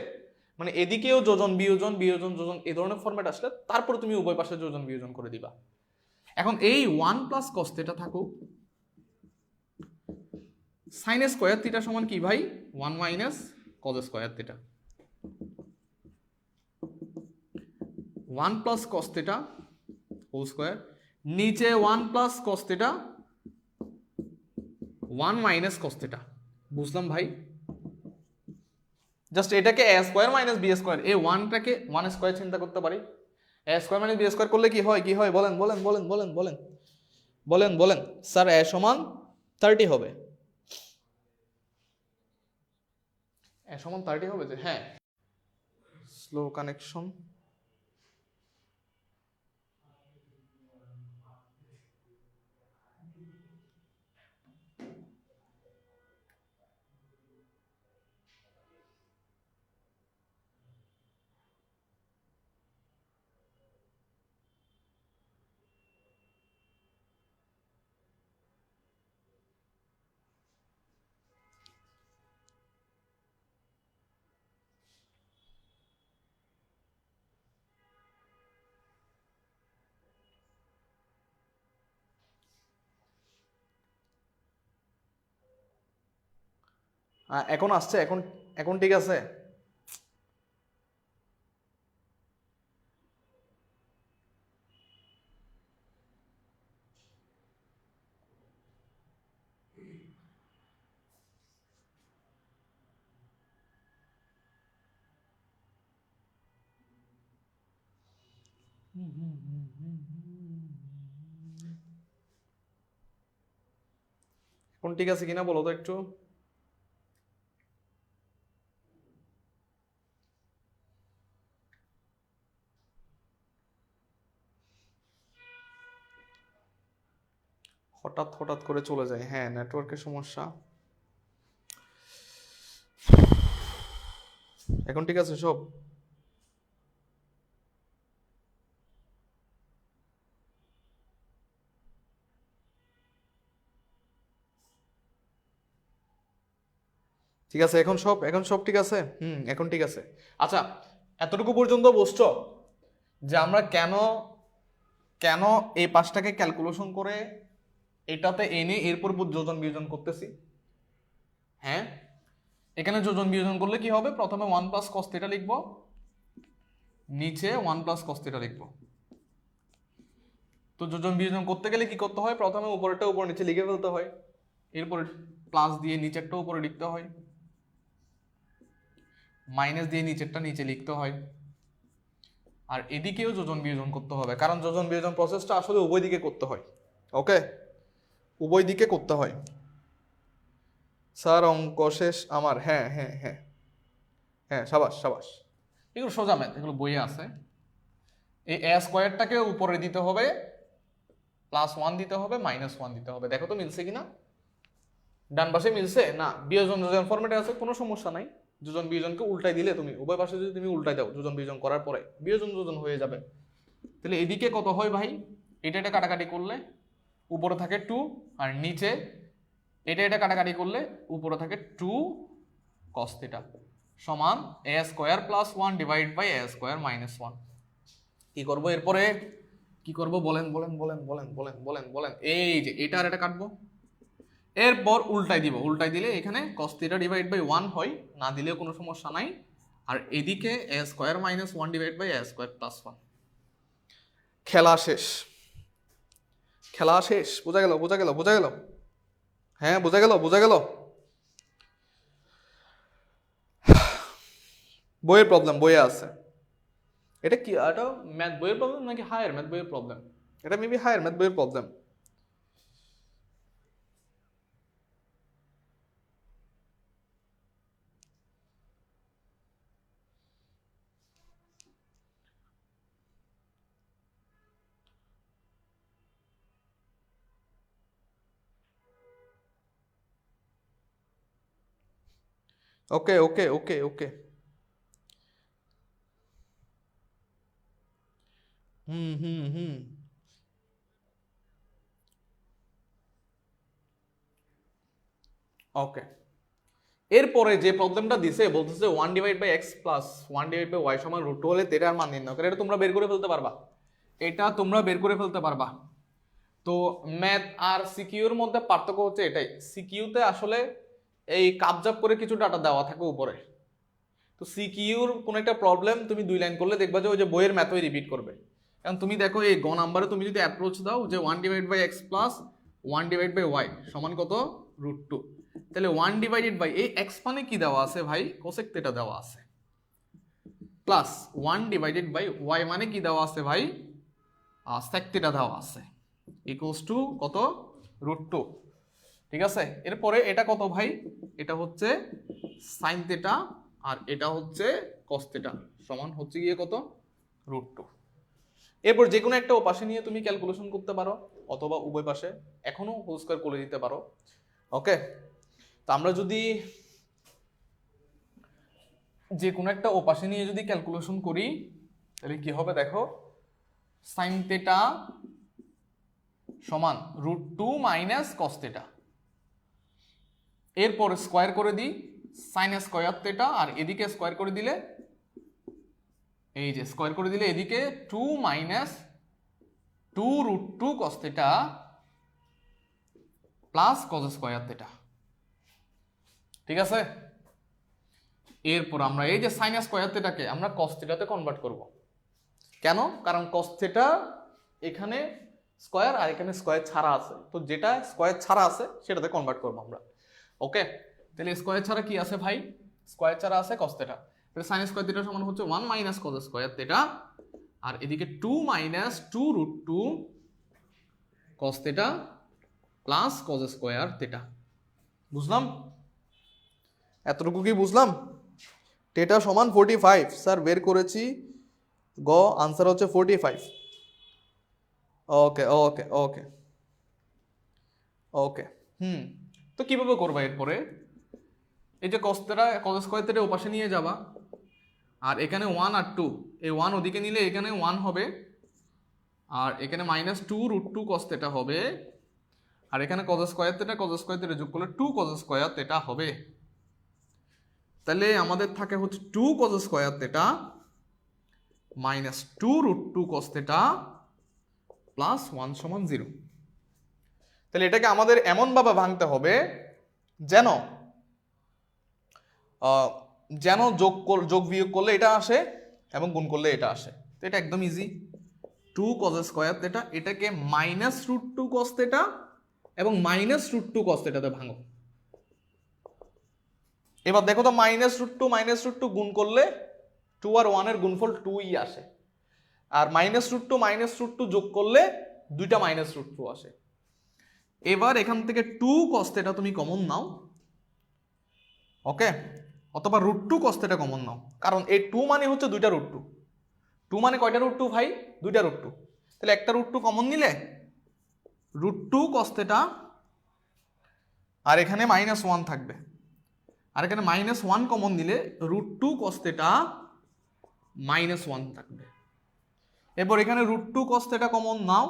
মানে এদিকেও যোজন বিয়োজন বিয়োজন যোজন এই ধরনের ফরম্যাট আসলে তারপর তুমি উভয় পাশে যোজন বিয়োজন করে দিবা। এখন এই 1 প্লাস cos থিটা থাকুক, সাইন স্কয়ার থিটা সমান কি ভাই? 1 minus cos square theta. 1 plus cos theta whole square, নিচে 1 plus cos theta 1 minus cos theta. বুঝলাম ভাই? জাস্ট এটাকে a square minus b square, এই 1টাকে 1 স্কয়ার চিন্তা করতে পারি। a square minus b square করলে কি হয়? কি হয় বলেন বলেন বলেন বলেন বলেন বলেন বলেন। স্যার a সমান 30 হবে। a সমান 30 হবে যে? হ্যাঁ, স্লো কানেকশন। এখন আসছে? এখন এখন ঠিক আছে? এখন ঠিক আছে কিনা বলো তো একটু। হঠাৎ হঠাৎ করে চলে যায়। হ্যাঁ, নেটওয়ার্কের সমস্যা। এখন ঠিক আছে সব? ঠিক আছে এখন সব? এখন সব ঠিক আছে? এখন ঠিক আছে। আচ্ছা, এতটুকু পর্যন্ত বুঝছো যে আমরা কেন কেন এই পাঁচটাকে ক্যালকুলেশন করে এটাতে এনে এরপর যোজন বিয়োজন করতেছি? হ্যাঁ, এখানে যোজন বিয়োজন করলে কি হবে? প্রথমে 1 প্লাস cos থিটা লিখবো নিচে 1 প্লাস কস থিটা লিখবো। তো যোজন বিয়োজন করতে গেলে কি করতে হয়, প্রথমে উপরেরটা উপর নিচে লিখে ফেলতে হয়, এরপরে প্লাস দিয়ে নিচেরটা উপরে লিখতে হয়, মাইনাস দিয়ে নিচেরটা নিচে লিখতে হয়, আর এদিকেও যোজন বিয়োজন করতে হবে, কারণ যোজন বিয়োজন প্রসেসটা আসলে উভয় দিকে করতে হয়। ওকে, উভয় দিকে করতে হয়। স্যার অঙ্ক শেষ আমার? হ্যাঁ হ্যাঁ হ্যাঁ হ্যাঁ, সাবাস সাবাস, এগুলো সোজা ম্যাথ, এগুলো বইয়ে আছে। এই এ স্কোয়ারটাকে উপরে দিতে হবে, +1 দিতে হবে, -1 দিতে হবে। দেখো তো মিলছে কিনা, ডান পাশে মিলছে না? বিয়োজন যোজন ফরম্যাটে আছে, কোনো সমস্যা নাই। যোজন বিয়োজনকে উল্টাই দিলে তুমি উভয় পাশে যদি তুমি উল্টাই দাও যোজন বিয়োজন করার পরে বিয়োজন যোজন হয়ে যাবে। তাহলে এদিকে কত হয় ভাই, এটা কাটাকাটি করলে উপরে থাকে 2, আর নিচে এটা কাটাকাটি করলে উপরে থাকে 2 cos থিটা সমান a square +1 divide by a square -1। কি করব এরপরে, কি করব বলেন বলেন বলেন বলেন বলেন বলেন বলেন। এই যে এটা আর এটা কাটবো, এরপর উল্টাই দিব, উল্টাই দিলে এখানে cos থিটা ডিভাইড বাই 1 হয়, না দিলেও কোনো সমস্যা নাই। আর এদিকে a square -1 divide by a square +1। খেলা শেষ, খেলা শেষ। বোঝা গেল বোঝা গেল বোঝা গেল? হ্যাঁ বোঝা গেল বোঝা গেল? বইয়ের প্রবলেম বইয়ে আছে। এটা কি, এটা ম্যাথ বইয়ের প্রবলেম নাকি হায়ার ম্যাথ বইয়ের প্রবলেম? এটা মেবি হায়ার ম্যাথ বইয়ের problem. Okay okay okay okay, hmm hmm hmm, okay. এরপরে যে প্রবলেমটা দিছে বলতেছে 1 divide by x plus 1 divide by y সমান √2 হলে তেটার মান নির্ণয় করে। এটা তোমরা বের করে ফেলতে পারবা, এটা তোমরা বের করে ফেলতে পারবা। তো ম্যাথ আর সিকিউর মধ্যে পার্থক্য হচ্ছে এটাই, সিকিউতে আসলে এই কাবজাব করে কিছু ডাটা দেওয়া থাকে উপরে। তো সিকিউর কোন একটা প্রবলেম তুমি 2 লাইন করলে দেখবা যে ওই যে বইয়ের ম্যাথই রিপিট করবে। এখন তুমি দেখো এই গ নাম্বারে তুমি যদি অ্যাপ্রোচ দাও যে 1 divide by x plus 1 divide by y সমান কত, √2, তাহলে 1 ডিভাইডেড বাই এই x মানে কি দেওয়া আছে ভাই, কোসেক থিটা দেওয়া আছে, প্লাস 1 ডিভাইডেড বাই y মানে কি দেওয়া আছে ভাই, সেক থিটা দেওয়া আছে, ইকুয়ালস টু কত, √2। ঠিক আছে, এরপরে এটা কত ভাই, এটা হচ্ছে সাইন থিটা, আর এটা হচ্ছে কস থিটা সমান হচ্ছে গিয়ে কত, √2। এরপর যে কোনো একটা পাশে নিয়ে তুমি ক্যালকুলেশন করতে পারো, অথবা উভয় পাশে এখনো হোল স্কয়ার করে দিতে পারো। ওকে, তো আমরা যদি যে কোনো একটা পাশে নিয়ে যদি ক্যালকুলেশন করি তাহলে কি হবে দেখো, সাইন থিটা সমান √2 মাইনাস কস থিটা, এরপর স্কয়ার করে দিই সাইন স্কয়ার থিটা, আর এদিকে স্কয়ার করে দিলে এই যে স্কয়ার করে দিলে এদিকে 2 minus 2√2 cos theta plus cos square theta. ঠিক আছে, এরপর আমরা এই যে সাইন স্কয়ার থিটাকে আমরা cos থিটাতে কনভার্ট করব। কেন? কারণ cos থিটা এখানে স্কয়ার আর এখানে স্কয়ার ছাড়া আছে, তো যেটা স্কয়ার ছাড়া আছে সেটাতে কনভার্ট করব আমরা। ওকে, তাহলে স্কয়ার ছাড়া কি আছে ভাই, স্কয়ার ছাড়া আছে cos থিটা, তাহলে sin স্কয়ার থিটা সমান হচ্ছে 1 মাইনাস cos স্কয়ার থিটা, আর এদিকে 2 minus 2√2 cos theta plus cos square theta. বুঝলাম? এতটুকু কি বুঝলাম? থিটা সমান 45, স্যার বের করেছি, গ আনসার হচ্ছে 45। ওকে ওকে ওকে ওকে, তো কিভাবে করবা এরপরে, এই যে cos স্কয়ার থিটা ওপাশে নিয়ে যাবা, আর এখানে 1 আর 2, এই 1 ওদিকে নিলে এখানে 1 হবে, আর এখানে -2√2 cos থিটা হবে, আর এখানে cos স্কয়ার থিটা যোগ করলে 2 cos স্কয়ার থিটা হবে। তাহলে আমাদের থাকে হচ্ছে 2 cos square theta -2√2 cos theta plus 1 সমান 0। তাহলে এটাকে আমাদের এমনভাবে ভাঙতে হবে যেন যেন যোগ বিয়োগ করলে এটা আসে এবং গুণ করলে এটা আসে। তো এটা একদম ইজি, 2 cos স্কয়ার থেটা, এটাকে -√2 cos থেটা এবং -√2 cos থেটাতে ভাঙো। এবার দেখো তো -√2 গুণ করলে 2 আর 1 এর গুণফল 2ই আসে, আর -√2 যোগ করলে দুইটা -√2 আসে। এবার এখান থেকে 2 cos থেটা তুমি কমন নাও, ওকে, অথবা √2 cos থেটা কমন নাও, কারণ এই 2 মানে হচ্ছে দুইটা √2, 2 মানে কয়টা √2 ভাই? দুইটা √2, তাহলে একটা √2 কমন নিলে √2 cos থেটা, আর এখানে -1 থাকবে, আর এখানে -1 কমন নিলে √2 cos থেটা -1 থাকবে। এরপর এখানে √2 cos থেটা কমন নাও,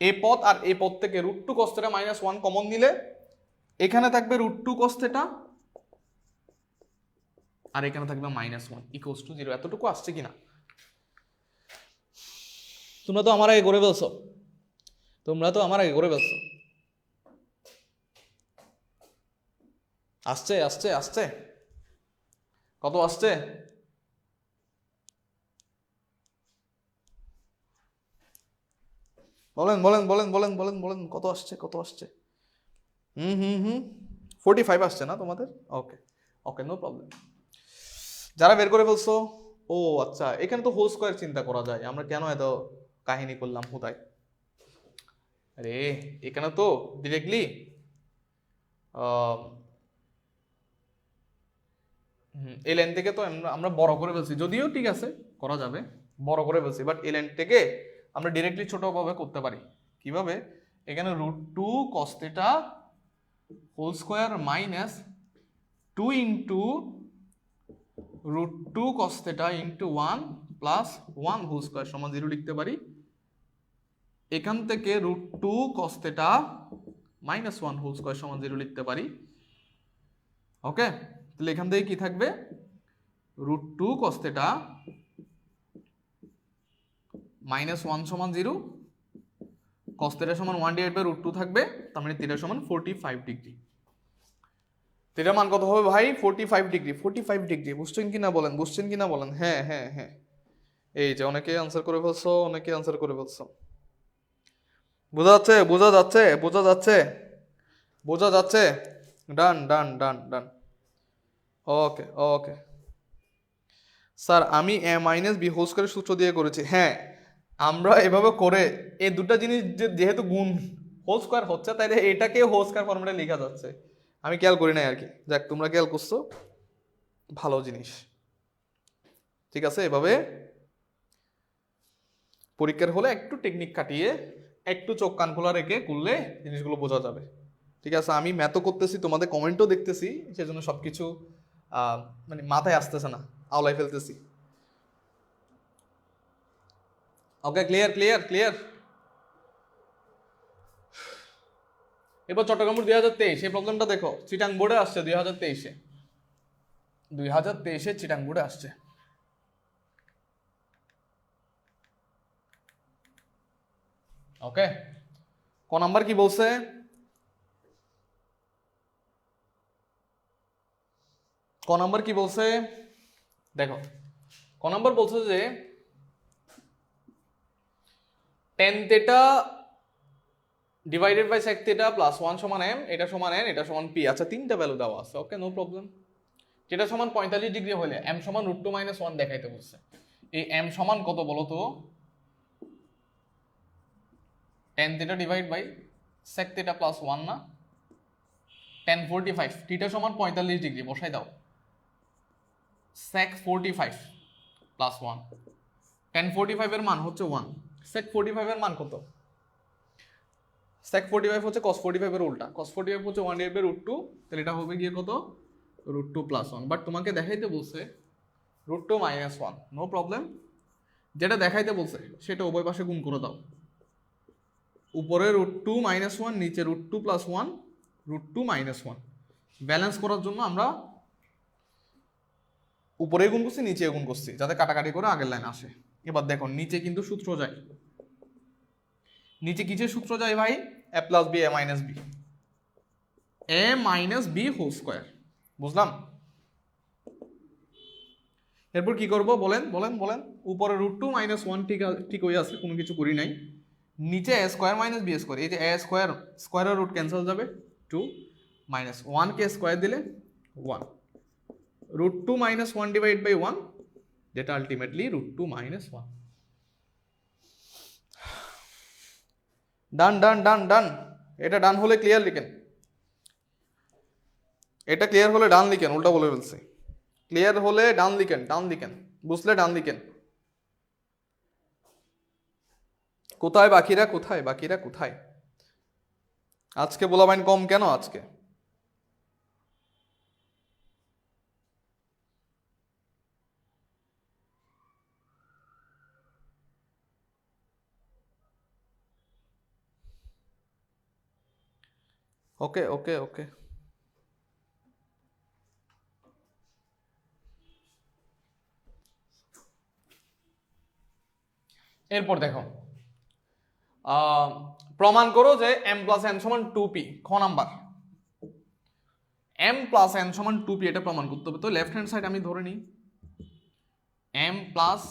এই পদ আর এই পদ থেকে √2 cos থেটা -1 কমন নিলে এখানে থাকবে √2 cos থেটা, আর এখানে থাকবে -1 ইকুয়ালস টু 0। এতটুকু আসছে কিনা? তোমরা তো আমার আগে করে ফেলছো, আসছে আসছে আসছে, কত আসছে? বলেন বলেন বলেন বলেন বলেন বলেন, কত আসছে, কত আসছে? 45 আসছে না তোমাদের? ওকে ওকে, নো প্রবলেম। যারা বের করে ফেলছো, ও আচ্ছা, এখানে তো হোল স্কয়ার চিন্তা করা যায়, আমরা কেন এত কাহিনী করলাম হুদায়? আরে এখানে তো ডিরেক্টলি এই লাইন থেকে তো আমরা বড় করে ফেলছি, যদিও ঠিক আছে করা যাবে, বড় করে ফেলছি, বাট এই লাইন থেকে আমরা ডিরেক্টলি ছোটভাবে করতে পারি। কিভাবে? এখানে √2 cos theta whole square -2 into √2 cos theta into 1 plus 1 whole square সমান 0 লিখতে পারি। এখান থেকে √2 cos থেটা -1 হোল স্কয়ার সমান 0 লিখতে পারি। ওকে, তাহলে এখান থেকে কি থাকবে? √2 cos থেটা -1 সমান 0, cos থেটা সমান 1/√2 থাকবে, তার মানে থিটা সমান 45 ডিগ্রি। থিটার মান কত হবে ভাই? 45 ডিগ্রি। 45 ডিগ্রি বুঝছেন কিনা বলেন, বুঝছেন কিনা বলেন? হ্যাঁ হ্যাঁ হ্যাঁ, এই যে অনেকে আনসার করে ফেলছো, অনেকে আনসার করে ফেলছো। বোঝা যাচ্ছে, বোঝা যাচ্ছে, বোঝা যাচ্ছে, বোঝা যাচ্ছে। ডান ডান ডান ডান, ওকে ওকে। স্যার আমি a - b হোল স্কয়ারের সূত্র দিয়ে করেছি। হ্যাঁ, আমরা এভাবে করে এই দুটো জিনিস যেহেতু গুণ হোল স্কয়ার হচ্ছে, তাইলে এটাকে হোল স্কয়ার ফর্মুলায় লেখা যাচ্ছে। আমি খেয়াল করি নাই আর কি, যাক তোমরা খেয়াল করছো, ভালো জিনিস। ঠিক আছে, এভাবে পরীক্ষার হলে একটু টেকনিক কাটিয়ে একটু চোখ কান খোলা রেখে করলে জিনিসগুলো বোঝা যাবে। ঠিক আছে, আমি ম্যাথও করতেছি, তোমাদের কমেন্টও দেখতেছি, সেজন্য সবকিছু মানে মাথায় আসতেছে না, আওলাই ফেলতেছি। ওকে, ক্লিয়ার ক্লিয়ার ক্লিয়ার। এবার চট্টগ্রাম বোর্ড 2023 এই প্রবলেমটা দেখো, চিটাং বোর্ডে আসছে 2023 চিটাং বোর্ডে আসছে। ওকে, ক নাম্বার কি বলছে? ক নাম্বার কি বলছে দেখো, ক নাম্বার বলছে যে tan theta divided by sec theta plus 1 সমান m, এটা সমান n, এটা সমান p। আচ্ছা, তিনটা ভ্যালু দেওয়া আছে, ওকে নো প্রবলেম। যেটা সমান 45 ডিগ্রি হলে m সমান √2 - 1 দেখাইতে বলছে। এই m সমান কত বলো তো? tan theta divide by sec theta plus 1 না, tan 45, থিটা সমান 45 ডিগ্রি বসাই দাও, sec 45 প্লাস 1, tan 45 এর মান হচ্ছে 1, sec 45 এর মান কত? sec 45 হচ্ছে cos 45 এর উল্টা, cos 45 হচ্ছে 1/√2, তাহলে এটা হবে গিয়ে কত? √2 প্লাস 1। বাট তোমাকে দেখাইতে বলছে √2 - 1, নো প্রবলেম। যেটা দেখাইতে বলছে সেটা উভয় পাশে গুণ করে দাও, উপরে √2 - 1, নিচে √2 প্লাস 1, √2 - 1। ব্যালেন্স করার জন্য আমরা উপরে গুণ করছি, নিচে গুণ করছি, যাতে কাটাকাটি করে আগের লাইন আসে। এবার দেখো নিচে কিন্তু সূত্র যায়, নিচে কিসের সূত্র যায় ভাই? a plus b a minus b, a minus b whole square. বুঝলাম? এরপর কি করব বলেন বলেন বলেন। উপরে √2 - 1 ঠিক হয়ে আছে, কোনো কিছু করি নাই। নিচে a square minus b square, এই যে a স্কোয়ার, স্কোয়ারের রুট ক্যান্সেল যাবে, 2 মাইনাস 1 কে স্কোয়ার দিলে 1, √2 - 1 ডিভাইড বাই 1, যেটা আলটিমেটলি √2 - 1। ডান ডান ডান ডান। এটা ডান হলে ক্লিয়ার লিখেন, এটা ক্লিয়ার হলে ডান লিখেন, উল্টা বলে ফেলছি। ক্লিয়ার হলে ডান লিখেন, ডান লিখেন, বুঝলে ডান লিখেন। কোথায় বাকিরা, কোথায় বাকিরা, কোথায়? আজকে বলাবাইন কম কেন আজকে? ওকে ওকে ওকে। এরপর দেখো, প্রমাণ করো যে m প্লাস n সমান 2p। খ নাম্বার, m প্লাস n সমান 2p, এটা প্রমাণ করতে হবে। তো লেফট হ্যান্ড সাইড আমি ধরে নিই m প্লাস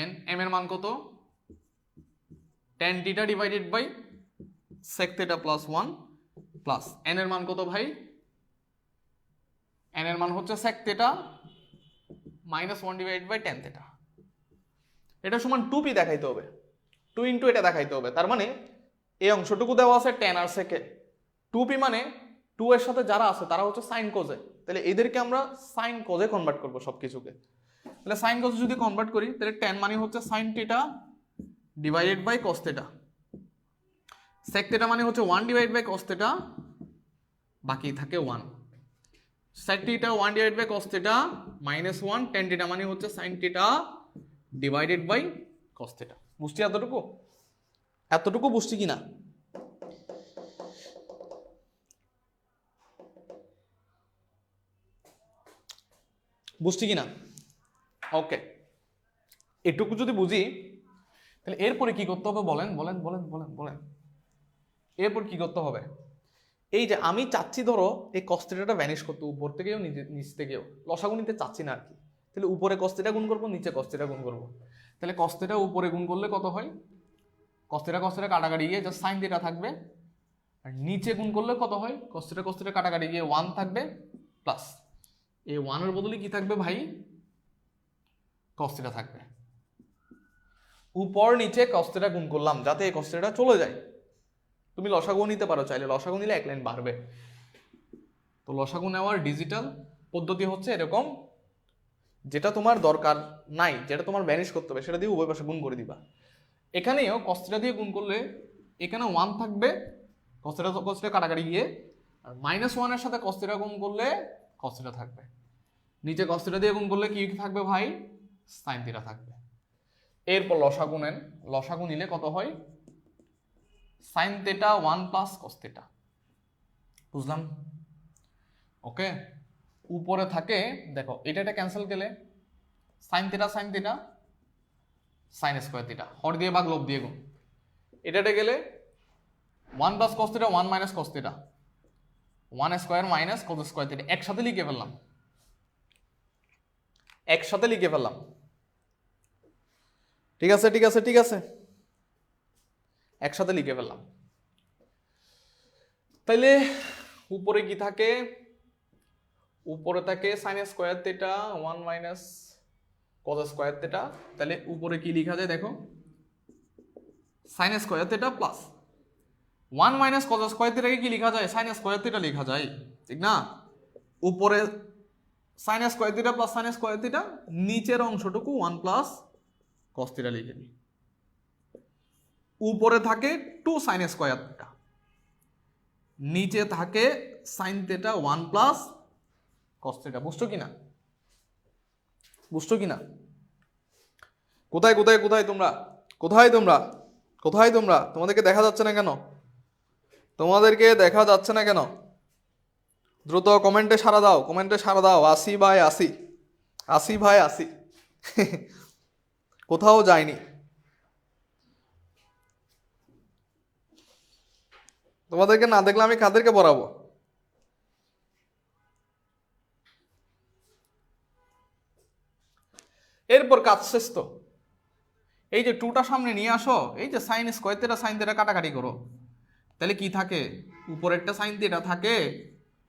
n, m এর মান কত? tan theta divided by sec theta plus 1 plus n এর মান কত ভাই? n এর মান হচ্ছে sec theta minus 1 divided by tan theta. এটা সমান 2p দেখাইতে হবে, 2 ইন্টু এটা দেখাইতে হবে। তার মানে এই অংশটুকু দেওয়া আছে tan আর sec এ, 2p মানে 2 এর সাথে যারা আছে তারা হচ্ছে sin cos এ, তাহলে এদেরকে আমরা sin cos এ কনভার্ট করব সবকিছুকে। তাহলে sin cos যদি কনভার্ট করি, তাহলে tan মানে হচ্ছে sin theta divided by cos theta, sec theta মানে হচ্ছে 1 ডিভাইড বাই cos থিটা, বাকি থাকে 1। sec theta 1 divide by cos theta minus 1, tan theta মানে হচ্ছে sin theta divided by cos theta. বুঝছি এতটুকু? এতটুকু বুঝছি কিনা? বুঝছি কিনা? ওকে, এটুকু যদি বুঝি তাহলে এরপরে কি করতে হবে বলেন বলেন বলেন বলেন বলেন। এরপর কি করতে হবে? এই যে আমি চাচ্ছি ধরো এই cos থিটাটা ভ্যানিশ করতে, উপর থেকেও নিচ থেকেও, লসাগু নিতে চাচ্ছি না আর কি। তাহলে উপরে cos থিটা গুণ করবো, নিচে cos থিটা গুণ করবো। তাহলে cos থিটা উপরে গুণ করলে কত হয়? cos থিটা কাটাকাটি গিয়ে জাস্ট sin থিটা থাকবে। আর নিচে গুণ করলে কত হয়? cos থিটা কাটাকাটি গিয়ে 1 থাকবে, প্লাস এই 1 এর বদলে কি থাকবে ভাই? cos থিটা থাকবে। উপর নিচে cos থিটা গুণ করলাম যাতে এই cos থিটা চলে যায়। তুমি লসাগু নিতে পারো চাইলে, লসাগু নিলে এক লাইন বাড়বে। তো লসাগু নেওয়ার ডিজিটাল পদ্ধতি হচ্ছে এরকম, যেটা তোমার দরকার নাই, যেটা তোমার ভ্যানিশ করতে হবে, সেটা দিয়ে উভয় পাশে গুণ করে দিবা। এখানেও cos থিটা দিয়ে গুণ করলে এখানে 1 থাকবে, cos থিটা কাটাকাটি গিয়ে, আর -1 এর সাথে cos থিটা গুণ করলে cos থিটা থাকবে। নিচে cos থিটা দিয়ে গুণ করলে কি থাকবে ভাই? sin থিটা থাকবে। এরপর লসাগু নেন, লসাগু নিলে কত হয়? sin theta 1 plus cos theta. বুঝলাম? ওকে, উপরে থাকে দেখো এটা ক্যান্সেল গেলে sin theta sin square theta, হর দিয়ে ভাগ লব দিয়ে গুণ। এটা গেলে 1 plus cos theta 1 minus cos theta, 1 square minus cos square theta, একসাথে লিখে ফেললাম, একসাথে লিখে ফেললাম। ঠিক আছে ঠিক আছে ঠিক আছে, একসাথে লিখে ফেললাম। তাইলে উপরে কি থাকে? উপরে থাকে sin square theta 1 minus cos square theta. তাহলে উপরে কি লেখা যায় দেখো, sin square theta plus 1 minus cos square থিটাকে কি লেখা যায়? sin স্কয়ার থিটা লেখা যায়, ঠিক না? উপরে sin square theta plus sin square theta, নিচের অংশটুকু 1 প্লাস cos থিটা লিখে দিই। উপরে থাকে 2 sin স্কয়ার থিটা, নিচে থাকে sin theta 1 plus cos theta. বুঝছো কিনা? বুঝছো কিনা? কোথায় কোথায় কোথায় তোমরা, কোথায় তোমরা, কোথায় তোমরা? তোমাদেরকে দেখা যাচ্ছে না কেন? তোমাদেরকে দেখা যাচ্ছে না কেন? দ্রুত কমেন্টে সাড়া দাও, কমেন্টে সাড়া দাও। 80 ভাই 80, 80 ভাই 80। কোথাও যায়নি। তোমাদেরকে না দেখলে আমি কাদেরকে পড়াবো? এরপর কাজ শেষ তো। এই যে টুটা সামনে নিয়ে আসো, এই যে sine square theta sine theta কাটাকাটি করো, তাহলে কি থাকে? উপরেরটা সাইন থিটা থাকে,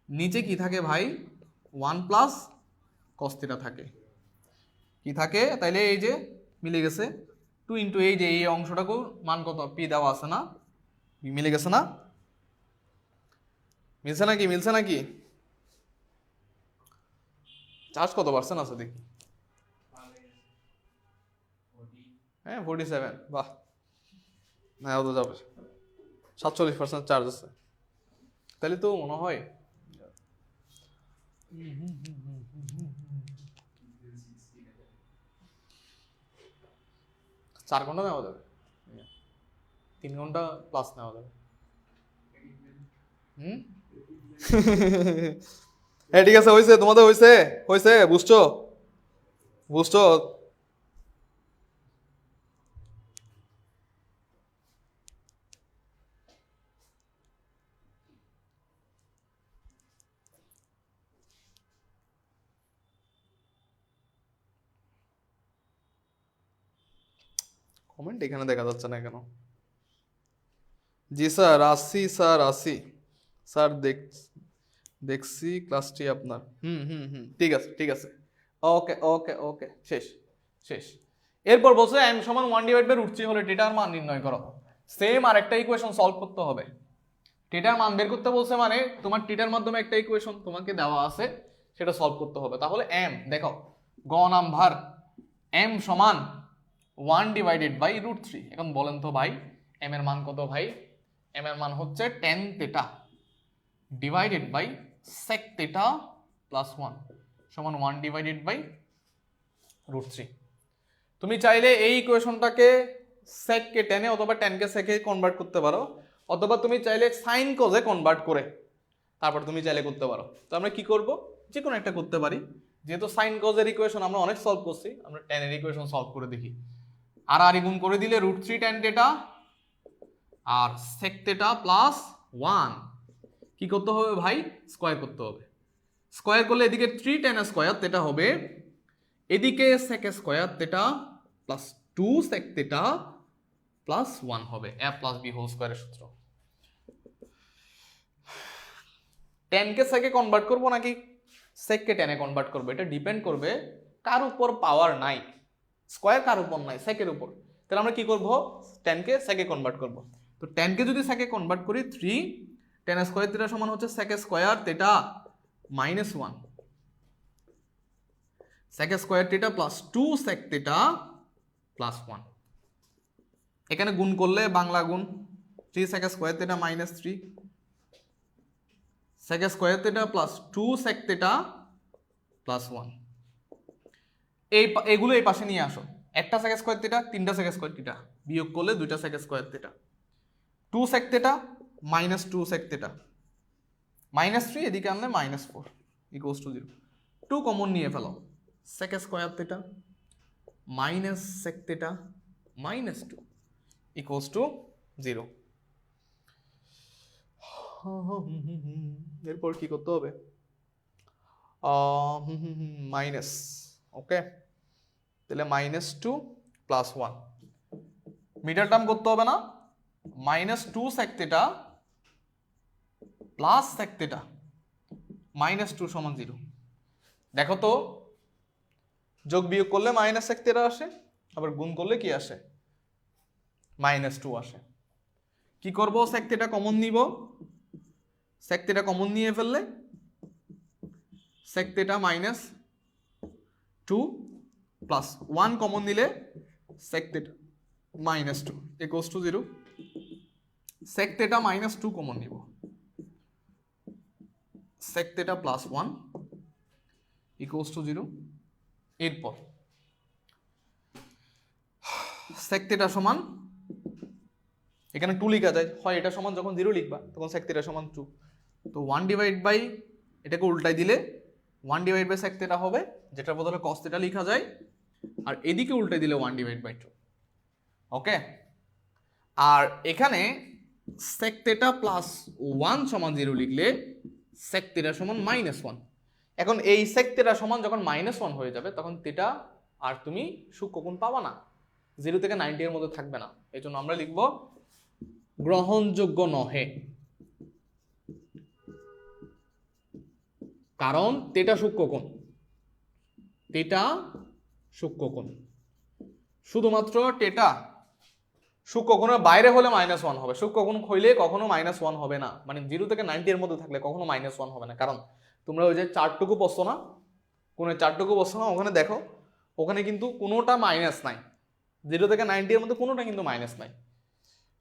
নিচে কি থাকে ভাই? 1 প্লাস কস থিটা থাকে। কি থাকে? তাইলে এই যে মিলে গেছে 2 ইন্টু এই যে এই অংশটাকে মান কত পি দেওয়া আছে না, মিলে গেছে না? মিলছে নাকি? মিলছে নাকি? চার্জ কত পার্সেন্ট আছে দেখি? হ্যাঁ 47, বাহ, না তো যাবে, 47% চার্জ আছে, তাহলে তো মনে হয় চার ঘন্টা নেওয়া যাবে, 3 ঘন্টা প্লাস নেওয়া যাবে। হ্যাঁ ঠিক আছে, হয়েছে তোমাদের, হয়েছে হয়েছে, বুঝছো বুঝছো। কমেন্ট এখানে দেখা যাচ্ছে না কেন? জি স্যার আসি, স্যার আসি, স্যার দেখছি ক্লাসটি আপনার। ঠিক আছে ঠিক আছে, ওকে ওকে ওকে, শেষ শেষ। এরপর বলছে m সমান 1 ডিভাইড বাই √3 হলে থিটার মান নির্ণয় করো। সেম আরেকটা ইকুয়েশন সলভ করতে হবে। থিটার মান বের করতে বলছে মানে তোমার থিটার মাধ্যমে একটা ইকুয়েশন তোমাকে দেওয়া আছে, সেটা সলভ করতে হবে। তাহলে m দেখো, গ নাম্বার m সমান 1 ডিভাইডেড বাই √3। এখন বলেন তো ভাই m এর মান কত ভাই? m এর মান হচ্ছে tan theta divided by sec theta plus 1 সমান 1 ডিভাইডেড বাই √3। তুমি চাইলে এই ইকুয়েশনটাকে sec কে tan এ অথবা tan কে sec এ কনভার্ট করতে পারো, অথবা তুমি চাইলে sin cos এ কনভার্ট করে তারপর তুমি চাইলে করতে পারো। তো আমরা কি করব? যে কোনো একটা করতে পারি, যেহেতু sin cos এর ইকুয়েশন আমরা অনেক সলভ করছি, আমরা tan এর ইকুয়েশন সলভ করে দেখি। আর গুণ করে দিলে √3 tan থিটা আর sec থিটা প্লাস 1 কি করতে হবে ভাই? স্কয়ার করতে হবে। স্কয়ার করলে এদিকে 3 tan স্কয়ার থিটা হবে, এদিকে sec square theta plus 2 sec theta plus 1 হবে, a প্লাস b হোল স্কয়ারের সূত্র। tan কে sec এ কনভার্ট করব নাকি sec কে tan এ কনভার্ট করব, এটা ডিপেন্ড করবে কার উপর পাওয়ার নাই। স্কয়ার কার উপর নাই? sec এর উপর। তাহলে আমরা কি করব? tan কে sec এ কনভার্ট করব। তো tan কে যদি sec এ কনভার্ট করি 3 tan স্কয়ার থিটা সমান হচ্ছে sec square theta minus 1 sec square theta plus 2 sec theta plus 1। এখানে গুণ করলে বাংলা গুণ 3 sec square theta minus 3 sec square theta plus 2 sec theta plus 1। এইগুলো এই পাশে নিয়ে আসো, একটা sec স্কয়ার থিটা, তিনটা sec স্কয়ার থিটা বিয়োগ করলে দুইটা sec square theta, 2 sec theta minus 2 sec theta minus 3 এদিকে আনলে মাইনাস 4 ইকুয়ালস টু 0। 2 কমন নিয়ে ফেলো, sec square theta minus sec theta minus 2 equals to 0। এরপর কি করতে হবে? মাইনাস, ওকে, তাহলে মাইনাস 2 প্লাস 1 মিডল টার্ম করতে হবে না? Minus 2 sec theta plus sec theta minus 2 সমান 0। দেখো তো, যোগ বিয়োগ করলে মাইনাস sec থিটা আসে, আবার গুণ করলে কি আসে? মাইনাস 2 আসে। কি করব? sec থিটা কমন নিব, sec থিটা কমন নিয়ে ফেললে sec theta minus 2 plus 1 common নিলে sec theta minus 2 equals to 0। sec theta minus 2 common নিব, sec theta plus 1 equals to 0। এরপর sec থিটা সমান, এখানে 2 লেখা যায়, হয় এটা সমান যখন 0 লিখবা তখন sec থিটা সমান 2, তো 1 ডিভাইড বাই এটাকে উল্টাই দিলে 1 ডিভাইড বাই sec থিটা হবে, যেটার বদলে cos থিটা লেখা যায়, আর এদিকে উল্টাই দিলে 1 ডিভাইড বাই 2। ওকে, আর এখানে sec থিটা প্লাস 1 সমান 0 লিখলে sec থিটা সমান মাইনাস 1। এখন এই sec থিটা সমান যখন মাইনাস 1 হয়ে যাবে তখন থিটা আর তুমি সূক্ষ্মকোণ পাবা না, 0 থেকে 90 এর মধ্যে থাকবে না। এই জন্য আমরা লিখব গ্রহণযোগ্য নহে, কারণ তেটা সূক্ষ্মকোণ, তেটা সূক্ষ্মকোণ। শুধুমাত্র টেটা সূক্ষ্মকোণের বাইরে হলে -1 হবে, সূক্ষ্মকোণ হইলে কখনো -1 হবে না, মানে 0 থেকে 90 এর মধ্যে থাকলে কখনো -1 হবে না। কারণ তোমরা ওই যে চারটুকু পড়ছো না, কোণের চারটুকু পড়ছো না, ওখানে দেখো ওখানে কিন্তু কোনোটা মাইনাস নাই, 0 থেকে 90 এর মধ্যে কোনোটা কিন্তু মাইনাস নাই।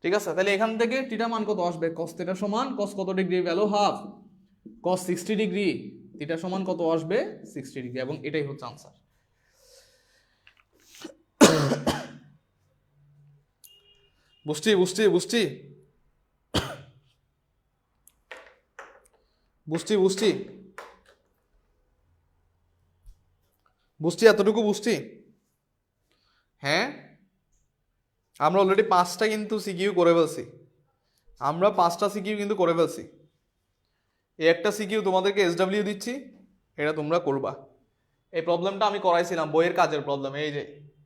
ঠিক আছে, তাহলে এখান থেকে থিটা মান কত আসবে? cos থিটা সমান cos কত degree value half cos 60 degree, theta সমান কত আসবে? 60 ডিগ্রি, এবং এটাই হচ্ছে আনসার। বুঝছি বুঝছি বুঝছি বুঝছি বুঝছি বুঝছি এতটুকু বুঝছি। হ্যাঁ, আমরা অলরেডি 5টা কিন্তু সিকিউ করে ফেলছি, আমরা 5টা সিকিউ কিন্তু করে ফেলছি। এই একটা সিকিউ তোমাদেরকে SW দিচ্ছি, এটা তোমরা করবা। এই প্রবলেমটা আমি করাইছিলাম বইয়ের কাজের প্রবলেম, এই যে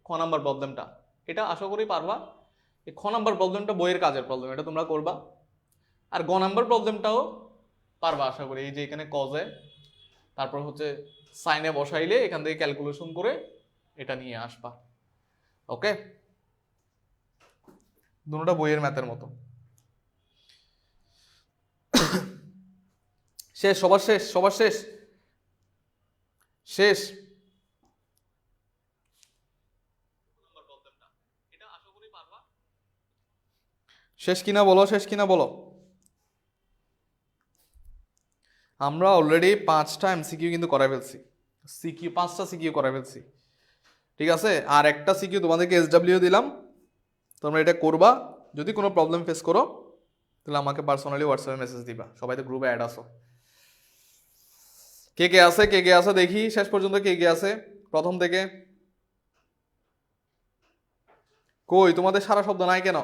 খ নাম্বার প্রবলেমটা, এটা আশা করি পারবা। এই খ নাম্বার প্রবলেমটা বইয়ের কাজের প্রবলেম, এটা তোমরা করবা। আর গ নাম্বার প্রবলেমটাও পারবা আশা করি, এই যে এখানে কজে তারপর হচ্ছে সাইনে বসাইলে এখান থেকে ক্যালকুলেশন করে এটা নিয়ে আসবা। ওকে, দুটোটা বইয়ের ম্যাথের মতো। শেষ, সবার শেষ, সবার শেষ, শেষ। শেষ কিনা বলো, শেষ কিনা বলো। আমরা অলরেডি 5টা এমসিকিউ কিন্তু করাই ফেলছি, সিকিউ 5টা সিকিউ করাই ফেলছি। ঠিক আছে, আর একটা সিকিউ তোমাদেরকে SW দিলাম, তোমরা এটা করবা। যদি কোনো প্রবলেম ফেস করো তাহলে আমাকে পার্সোনালি হোয়াটসঅ্যাপে মেসেজ দিবা। সবাই তো গ্রুপে অ্যাড আসো। কে কে আছে, কে কে আছে দেখি শেষ পর্যন্ত কে কে আছে প্রথম থেকে। কই তোমাদের সারা শব্দ নাই কেন?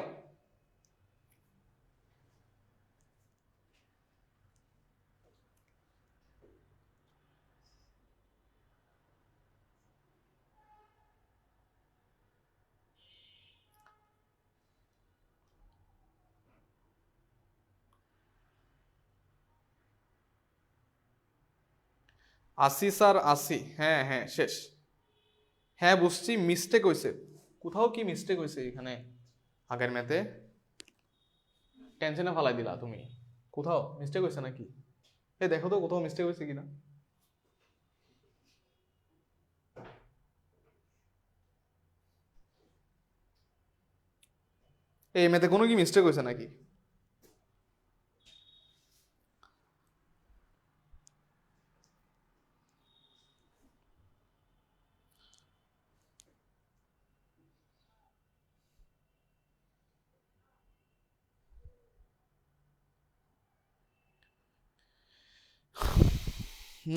আসি স্যার, আসি। হ্যাঁ হ্যাঁ, শেষ। হ্যাঁ বুঝছি, মিস্টেক হয়েছে কোথাও। কি মিস্টেক হয়েছে এখানে? আগের ম্যাথে টেনশনে ফালাই দিলা তুমি, কোথাও মিস্টেক হয়েছে নাকি? এই দেখো তো কোথাও মিস্টেক হয়েছে কিনা। এই ম্যাথে কোনো কি মিস্টেক হয়েছে নাকি?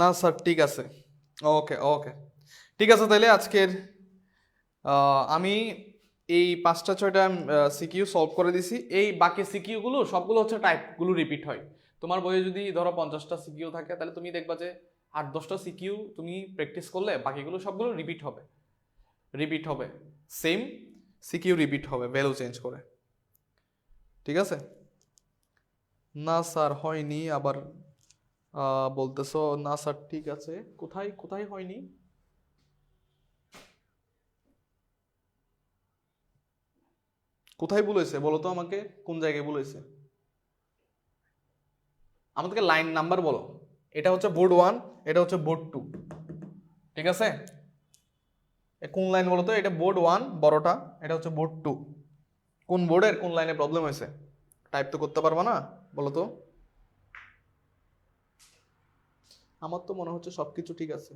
না স্যার, ঠিক আছে। ওকে ওকে, ঠিক আছে। তাহলে আজকের আমি এই 5টা 6টা সিকিউ সলভ করে দিছি। এই বাকি সিকিউগুলো সবগুলো হচ্ছে টাইপগুলো রিপিট হয়। তোমার বইয়ে যদি ধরো 50টা সিকিউ থাকে, তাহলে তুমি দেখবা যে 8-10টা সিকিউ তুমি প্র্যাকটিস করলে বাকিগুলো সবগুলো রিপিট হবে, রিপিট হবে, সেম সিকিউ রিপিট হবে, ভ্যালু চেঞ্জ করে। ঠিক আছে? না স্যার হয়নি, আবার বলতেছো না স্যার। ঠিক আছে, কোথায় কোথায় হয়নি? কোথায় বলেছে বলো তো আমাকে, কোন জায়গায় বলেছে? আমাদেরকে লাইন নাম্বার বলো। এটা হচ্ছে বোর্ড 1, এটা হচ্ছে বোর্ড 2। ঠিক আছে, কোন লাইন বলো তো? এটা বোর্ড 1 বড়টা, এটা হচ্ছে বোর্ড 2। কোন বোর্ডের কোন লাইনে প্রবলেম হয়েছে? টাইপ তো করতে পারবা না, বলো তো। আমার তো মনে হচ্ছে সবকিছু ঠিক আছে।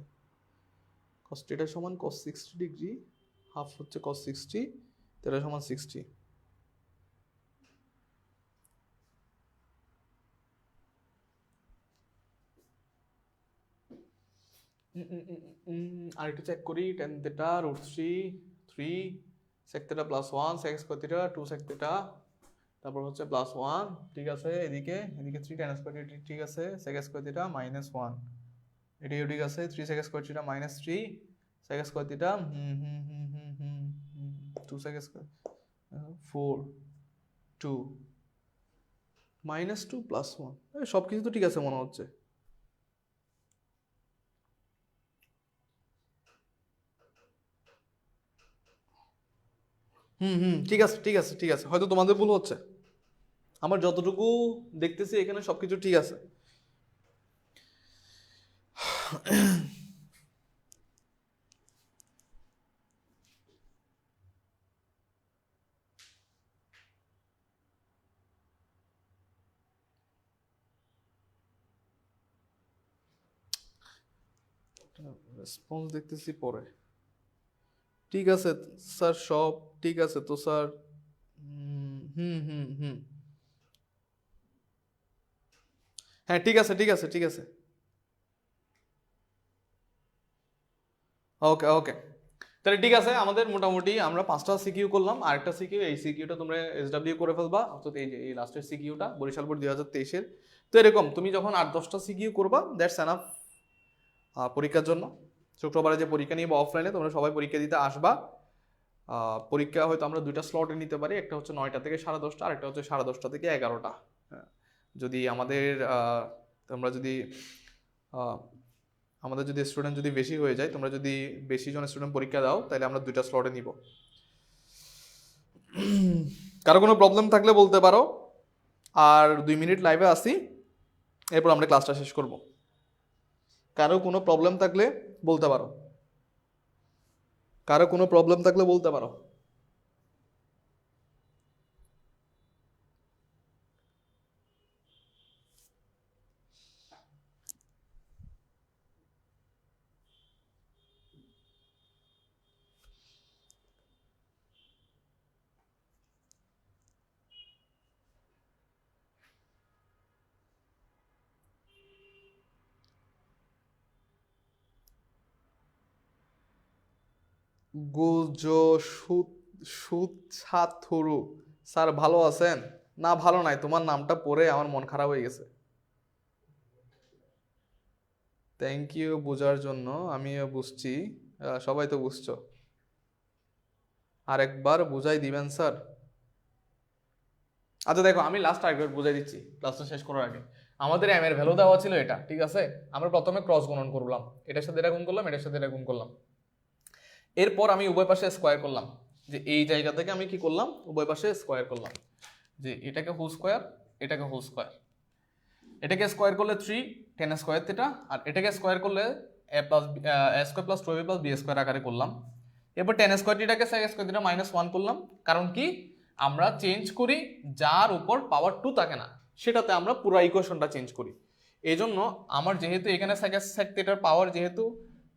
cos θ সমান cos 60 ডিগ্রি, হাফ হচ্ছে cos 60, θ সমান 60। আর একটু চেক করি। tan θ √3 sec θ +1 sec square θ 2 sec θ, তারপর হচ্ছে +1। ঠিক আছে, এদিকে এদিকে 3 tan স্কয়ার θ, ঠিক আছে, sec স্কয়ার θ -1, এটিও ঠিক আছে, 3 sec square θ -3, sec square theta 2 sec square 4 2 -2 +1 সব কিছু তো ঠিক আছে মনে হচ্ছে। ঠিক আছে ঠিক আছে ঠিক আছে, হয়তো তোমাদের ভুল হচ্ছে, আমার যতটুকু দেখতেছি এখানে সবকিছু ঠিক আছে। রেসপন্স দেখতেছি পরে। ঠিক আছে স্যার, সব ঠিক আছে তো স্যার। হুম হুম হুম হ্যাঁ ঠিক আছে ঠিক আছে ঠিক আছে। ওকে ওকে, তাহলে ঠিক আছে, আমাদের মোটামুটি আমরা 5টা সিকিউ করলাম, আরেকটা সিকিউ, এই সিকিউটা তোমরা SW করে ফেলবা, অর্থাৎ এই যে এই লাস্টের সিকিউটা বরিশাল বোর্ড 2023-এর। তো এরকম তুমি যখন 8-10টা সিকিউ করবা, দ্যাটস এনাফ পরীক্ষার জন্য। শুক্রবারে যে পরীক্ষা নিয়ে বা অফলাইনে তোমরা সবাই পরীক্ষা দিতে আসবা। পরীক্ষা হয়তো আমরা 2টা স্লটে নিতে পারি, একটা হচ্ছে 9টা থেকে 10:30, আর একটা হচ্ছে 10:30 থেকে 11টা। যদি আমাদের তোমরা যদি আমাদের যদি স্টুডেন্ট যদি বেশি হয়ে যায়, তোমরা যদি বেশি জন স্টুডেন্ট পরীক্ষা দাও, তাহলে আমরা 2টা স্লটে নিব। কারো কোনো প্রবলেম থাকলে বলতে পারো, আর 2 মিনিট লাইভে আসি, এরপর আমরা ক্লাসটা শেষ করব। কারো কোনো প্রবলেম থাকলে বলতে পারো, কারো কোনো প্রবলেম থাকলে বলতে পারো। গুজো সুচ্ছাথুরু স্যার, ভালো আছেন? না ভালো নাই, তোমার নামটা পড়ে আমার মন খারাপ হয়ে গেছে। থ্যাংক ইউ বোঝার জন্য, আমিও বুঝছি, সবাই তো বুঝছো। আরেকবার বুঝাই দিবেন স্যার? আচ্ছা দেখো, আমি লাস্ট আরেকবার বুঝাই দিচ্ছি ক্লাসটা শেষ করার আগে। আমাদের এম এর ভ্যালু দেওয়া ছিল এটা, ঠিক আছে? আমরা প্রথমে ক্রস গুণন করলাম, এটার সাথে এটা গুণ করলাম, এটার সাথে এটা গুণ করলাম। এরপর আমি উভয় পাশে স্কোয়ার করলাম, যে এই জায়গা থেকে আমি কি করলাম, উভয় পাশে স্কোয়ার করলাম, যে এটাকে হোল স্কোয়ার, এটাকে হোল স্কোয়ার। এটাকে স্কোয়ার করলে 3 10 স্কোয়ার থিটা, আর এটাকে স্কোয়ার করলে a plus a square plus 2ab plus b square আকারে করলাম। এরপর 10 স্কোয়ার থিটাকে sec স্কোয়ার থিটা -1 করলাম, কারণ কি আমরা চেঞ্জ করি যার উপর পাওয়ার 2 থাকে না, সেটাতে আমরা পুরো ইকুয়েশনটা চেঞ্জ করি। এই জন্য আমার যেহেতু এখানে sec থিটার পাওয়ার যেহেতু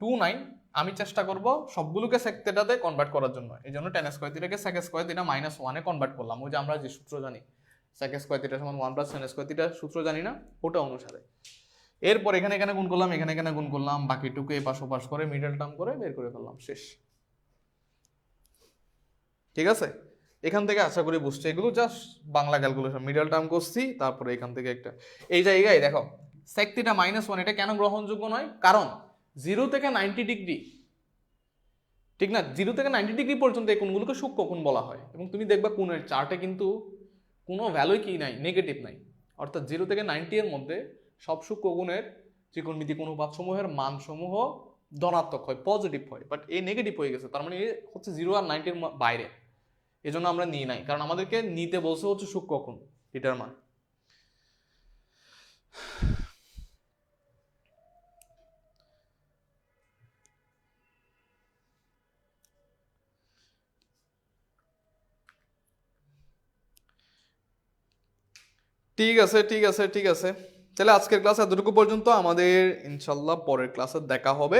2 নাই, আমি চেষ্টা করব সবগুলোকে sec থিটাতে কনভার্ট করার জন্য। এই জন্য 10 স্কোয়ার থিটাকে sec স্কোয়ার থিটা -1 এ কনভার্ট করলাম, ওই যে আমরা যে সূত্র জানি sec স্কোয়ার থিটা সমান 1 প্লাস tan স্কোয়ার থিটা, সূত্র জানি না, ওটা অনুসারে। এরপর এখানে এখানে গুণ করলাম, এখানে এখানে গুণ করলাম, বাকিটুকু এই পাশ ওপাশ করে মিডল টার্ম করে বের করে ফেললাম, শেষ। ঠিক আছে, এখান থেকে আশা করি বুঝছো, এগুলো just Bangla calculation, middle term করছি, তারপরে এখান থেকে একটা এই জায়গায় দেখো sec থিটা -1 এটা কেন গ্রহণযোগ্য নয়, কারণ 0 থেকে 90 ডিগ্রি, ঠিক না, 0 থেকে 90 ডিগ্রি পর্যন্ত এই কোণগুলোকে সূক্ষ্ম কোণ বলা হয়, এবং তুমি দেখবা কোণের চার্টে কিন্তু কোনো ভ্যালুই কি নাই, নেগেটিভ নাই, অর্থাৎ 0 থেকে 90 এর মধ্যে সব সূক্ষ্ম কোণের ত্রিকোণমিতিক অনুপাতসমূহের মানসমূহ ধনাত্মক হয়, পজিটিভ হয়, বাট এই নেগেটিভ হয়ে গেছে, তার মানে হচ্ছে 0 আর 90-এর বাইরে। এই জন্য আমরা নিই নাই, কারণ আমাদেরকে নিতে বলছে হচ্ছে সূক্ষ্ম কোণ, এটার মান। ঠিক আছে ঠিক আছে ঠিক আছে, তাহলে আজকের ক্লাস এতটুকু পর্যন্ত, আমাদের ইনশাল্লাহ পরের ক্লাসে দেখা হবে।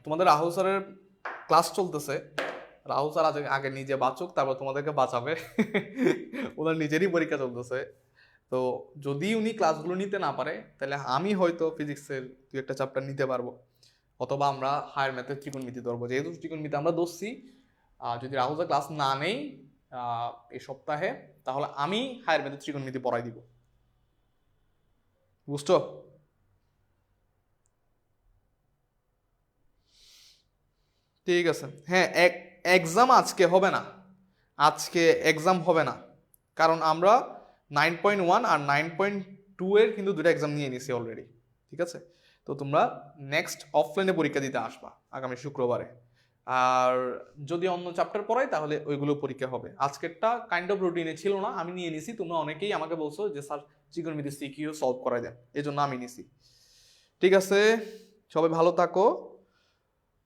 তোমাদের রাহুল স্যারের ক্লাস চলতেছে, রাহুল স্যার আগে নিজে বাঁচুক, তারপর তোমাদেরকে বাঁচাবে। ওনার নিজেরই পরীক্ষা চলতেছে, তো যদি উনি ক্লাসগুলো নিতে না পারে, তাহলে আমি হয়তো ফিজিক্সের 2-একটা চ্যাপ্টার নিতে পারবো, অথবা আমরা হায়ার ম্যাথের ত্রিকোণমিতি ধরবো, যেহেতু ত্রিকোণমিতি আমরা ধরছি। যদি রাহুল স্যার ক্লাস না নেই এই সপ্তাহে, তাহলে আমি হায়ার ম্যাথের ত্রিকোণমিতি পড়াই দিব, বুঝছো? ঠিক আছে, হ্যাঁ এক্সাম আজকে হবে না, আজকে এক্সাম হবে না, কারণ আমরা 9.1 আর 9.2 এর কিন্তু দুটো এক্সাম নিয়ে নিছি অলরেডি। ঠিক আছে, তো তোমরা নেক্সট অফলাইনে পরীক্ষা দিতে আসবা আগামী শুক্রবারে। আর যদি অন্য চ্যাপ্টার পড়াই তাহলে ওইগুলো পরীক্ষা হবে। আজকেরটা কাইন্ড অফ রুটিনে ছিল না, আমি নিয়ে নিছি। তোমরা অনেকেই আমাকে বলছো যে স্যার ত্রিকোণমিতি সিকিউ সলভ করাই দেন, এই জন্য আমি নিছি। ঠিক আছে, সবাই ভালো থাকো।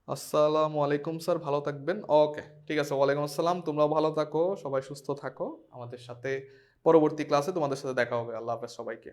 আসসালামু আলাইকুম স্যার, ভালো থাকবেন। ওকে ঠিক আছে, ওয়ালাইকুম আসসালাম, তোমরাও ভালো থাকো, সবাই সুস্থ থাকো। আমাদের সাথে পরবর্তী ক্লাসে তোমাদের সাথে দেখা হবে। আল্লাহ হাফেজ সবাইকে।